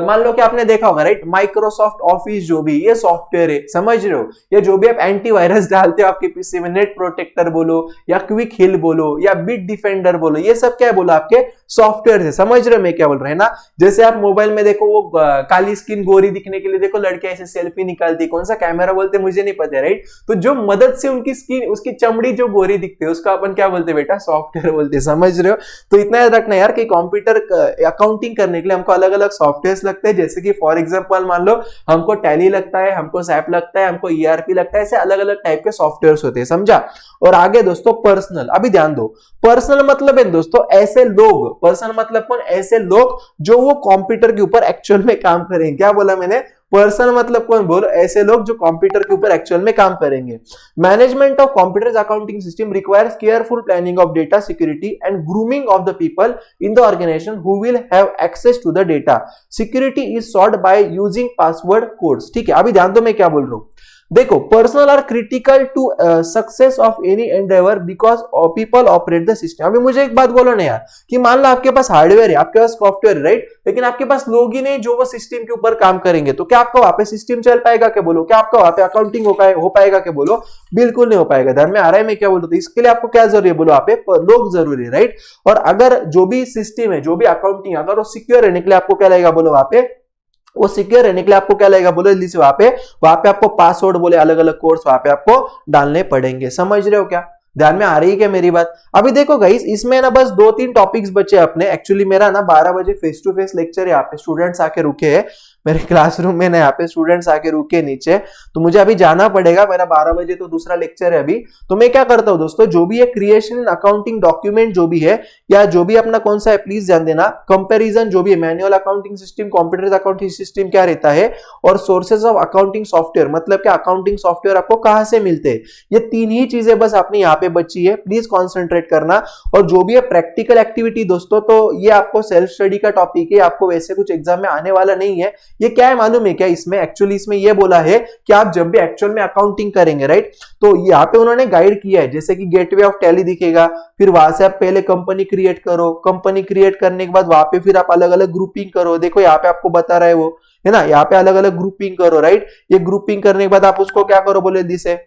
मान लो कि आपने देखा होगा, राइट, माइक्रोसॉफ्ट ऑफिस जो भी ये सॉफ्टवेयर है, समझ रहे हो। या जो भी आप एंटीवायरस डालते हो आपके पीसी में, नेट प्रोटेक्टर बोलो या क्विक हिल बोलो या बिट डिफेंडर बोलो, ये सब क्या है बोलो, आपके सॉफ्टवेयर है, समझ रहे हो मैं क्या बोल रहा है ना। जैसे आप मोबाइल में देखो, वो काली स्किन गोरी दिखने के लिए देखो लड़कियां ऐसे सेल्फी निकालती, कौन सा कैमरा बोलते मुझे नहीं पता, राइट। तो जो मदद से उनकी स्किन, उसकी चमड़ी जो गोरी दिखती है, उसका अपन क्या बोलते हैं बेटा, सॉफ्टवेयर बोलते, समझ रहे हो। तो इतना याद रखना यार कि कंप्यूटर अकाउंटिंग करने के लिए हमको अलग अलग सॉफ्टवेयर्स लगते हैं। जैसे कि फॉर एग्जांपल मान लो हमको टैली लगता है, हमको सैप लगता है, हमको ईआरपी लगता है, ऐसे अलग अलग टाइप के सॉफ्टवेयर्स होते हैं, समझा। और आगे दोस्तों पर्सनल, अभी ध्यान दो, पर्सनल मतलब है दोस्तों ऐसे लोग, पर्सनल मतलब कौन, ऐसे लोग जो वो कंप्यूटर के ऊपर एक्चुअल में काम करेंगे। क्या बोला मैंने, पर्सन मतलब कौन, बोलो ऐसे लोग जो कंप्यूटर के ऊपर एक्चुअल में काम करेंगे। Management of computer accounting system requires careful planning of data security and grooming of the people in the organization who will have access to the data. Security is sort by using password codes, ठीक है। अभी ध्यान दो मैं क्या बोल रहा हूं, देखो personal are critical to success of any endeavour because people operate the system. अभी मुझे एक बात बोलो ना यार, कि मान लो आपके पास हार्डवेयर है, आपके पास सॉफ्टवेयर है, राइट, लेकिन आपके पास लोग ही नहीं जो वो सिस्टम के ऊपर काम करेंगे, तो क्या आपका वहां पे सिस्टम चल पाएगा क्या बोलो, क्या आपका वहां पे अकाउंटिंग हो पाएगा क्या बोलो, बिल्कुल नहीं हो पाएगा। ध्यान में आ रहा है मैं क्या बोल रहा हूं। इसके लिए आपको क्या जरूरी है बोलो, वहां पे लोग जरूरी है, राइट। और अगर जो भी सिस्टम है, जो भी अकाउंटिंग, अगर वो सिक्योर रहने के लिए आपको क्या लगेगा बोलो, वहां पे वो सिक्योर रहने के लिए आपको क्या लगेगा बोलो, जल्दी से वहां पे आपको पासवर्ड बोले अलग अलग कोड्स वहां पे आपको डालने पड़ेंगे, समझ रहे हो क्या, ध्यान में आ रही है क्या मेरी बात। अभी देखो गाइस, इसमें ना बस 2-3 टॉपिक्स बचे अपने। एक्चुअली मेरा ना 12 बजे फेस टू फेस लेक्चर है, यहाँ पे स्टूडेंट्स आके रुके हैं, मेरे क्लासरूम में ना यहाँ पे स्टूडेंट्स आके रुके नीचे, तो मुझे अभी जाना पड़ेगा, मेरा 12 बजे तो दूसरा लेक्चर है अभी। तो मैं क्या करता हूँ दोस्तों, जो भी है क्रिएशन इन अकाउंटिंग डॉक्यूमेंट जो भी है, या जो भी अपना कौन सा है प्लीज ध्यान देना, कंपैरिजन जो भी है manual accounting system, computer accounting system क्या रहता है, और सोर्सेज ऑफ अकाउंटिंग सॉफ्टवेयर, मतलब क्या अकाउंटिंग सॉफ्टवेयर आपको कहां से मिलते हैं, ये तीन ही चीजें बस आपने यहाँ पे बची है, प्लीज कॉन्सेंट्रेट करना। और जो भी है प्रैक्टिकल एक्टिविटी दोस्तों, तो ये आपको सेल्फ स्टडी का टॉपिक है, आपको वैसे कुछ एग्जाम में आने वाला नहीं है। ये क्या है मालूम है क्या, इसमें एक्चुअली इसमें ये बोला है कि आप जब भी एक्चुअल में अकाउंटिंग करेंगे, राइट, तो यहाँ पे उन्होंने गाइड किया है, जैसे कि गेटवे ऑफ टैली दिखेगा, फिर वहां से आप पहले कंपनी क्रिएट करो, कंपनी क्रिएट करने के बाद वहां पे फिर आप अलग अलग ग्रुपिंग करो, देखो यहाँ पे आपको बता रहा है वो, है ना, यहाँ पे अलग अलग ग्रुपिंग करो, राइट। ये ग्रुपिंग करने के बाद आप उसको क्या करो बोले दिसे,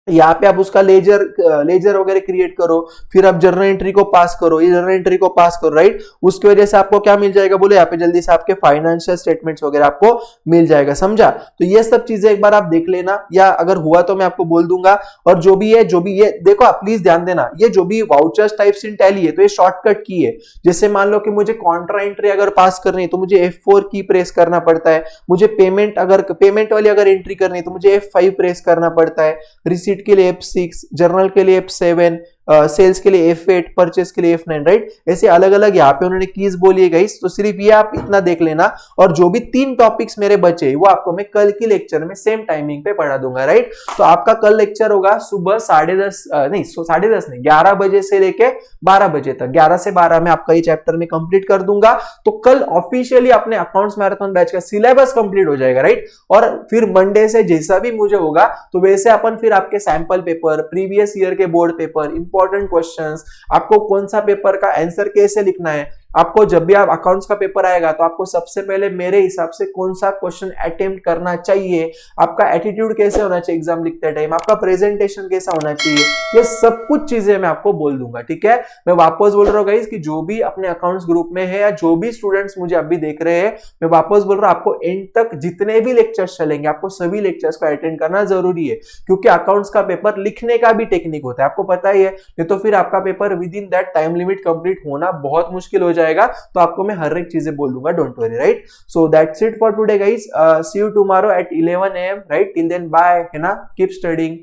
यहाँ पे आप उसका लेजर वगैरह क्रिएट करो, फिर आप जर्नल एंट्री को पास करो, ये जर्नल एंट्री को पास करो, राइट। उसकी वजह से आपको क्या मिल जाएगा बोले, यहाँ पे जल्दी से आपके फाइनेंशियल स्टेटमेंट्स वगैरह आपको मिल जाएगा, समझा। तो ये सब चीजें एक बार आप देख लेना, या अगर हुआ तो मैं आपको बोल दूंगा। और जो भी ये देखो आप प्लीज ध्यान देना, ये जो भी वाउचर्स टाइप्स इन टैली है, तो ये शॉर्टकट की है। जैसे मान लो कि मुझे कॉन्ट्रा एंट्री अगर पास करनी है तो मुझे F4 की प्रेस करना पड़ता है, मुझे पेमेंट वाली अगर एंट्री करनी है तो मुझे F5 प्रेस करना पड़ता है, रिसीट के लिए F6, जर्नल के लिए F7, सेल्स के लिए F8, परचेस के लिए F9, राइट। ऐसे अलग अलग यहाँ पे उन्होंने कीज बोली है गाइस, तो सिर्फ ये आप इतना देख लेना। और जो भी 3 टॉपिक्स मेरे बचे वो आपको मैं कल की लेक्चर में सेम टाइमिंग पे पढ़ा दूंगा, राइट। तो आपका कल लेक्चर होगा सुबह 10:30 नहीं 11 बजे से लेके 12 बजे तक, 11 से 12 में आपका ये चैप्टर में कंप्लीट कर दूंगा। तो कल ऑफिशियली अपने अकाउंट्स मैराथन बैच का सिलेबस कंप्लीट हो जाएगा, राइट। और फिर मंडे से जैसा भी मुझे होगा तो वैसे अपन फिर आपके सैंपल पेपर, प्रीवियस ईयर के बोर्ड पेपर, इंपॉर्टेंट क्वेश्चंस, आपको कौन सा पेपर का आंसर कैसे लिखना है, आपको जब भी आप अकाउंट्स का पेपर आएगा तो आपको सबसे पहले मेरे हिसाब से कौन सा क्वेश्चन अटेम्प्ट करना चाहिए, आपका एटीट्यूड कैसे होना चाहिए एग्जाम लिखते टाइम, आपका प्रेजेंटेशन कैसा होना चाहिए, ये सब कुछ चीजें मैं आपको बोल दूंगा, ठीक है। मैं वापस बोल रहा हूँ गाइस कि जो भी अपने अकाउंट्स ग्रुप में है या जो भी स्टूडेंट्स मुझे अभी देख रहे हैं, मैं वापस बोल रहा हूँ आपको एंड तक जितने भी लेक्चर्स चलेंगे आपको सभी लेक्चर्स को अटेंड करना जरूरी है, क्योंकि अकाउंट्स का पेपर लिखने का भी टेक्निक होता है, आपको पता ही है। नहीं तो फिर आपका paper with in that time limit complete होना बहुत मुश्किल हो जाएगा। तो आपको मैं हर एक चीजें बोल दूंगा, don't worry, right. So that's it for today guys, see you tomorrow at 11 AM, right. Till then bye, है ना, कीप स्टडीइंग।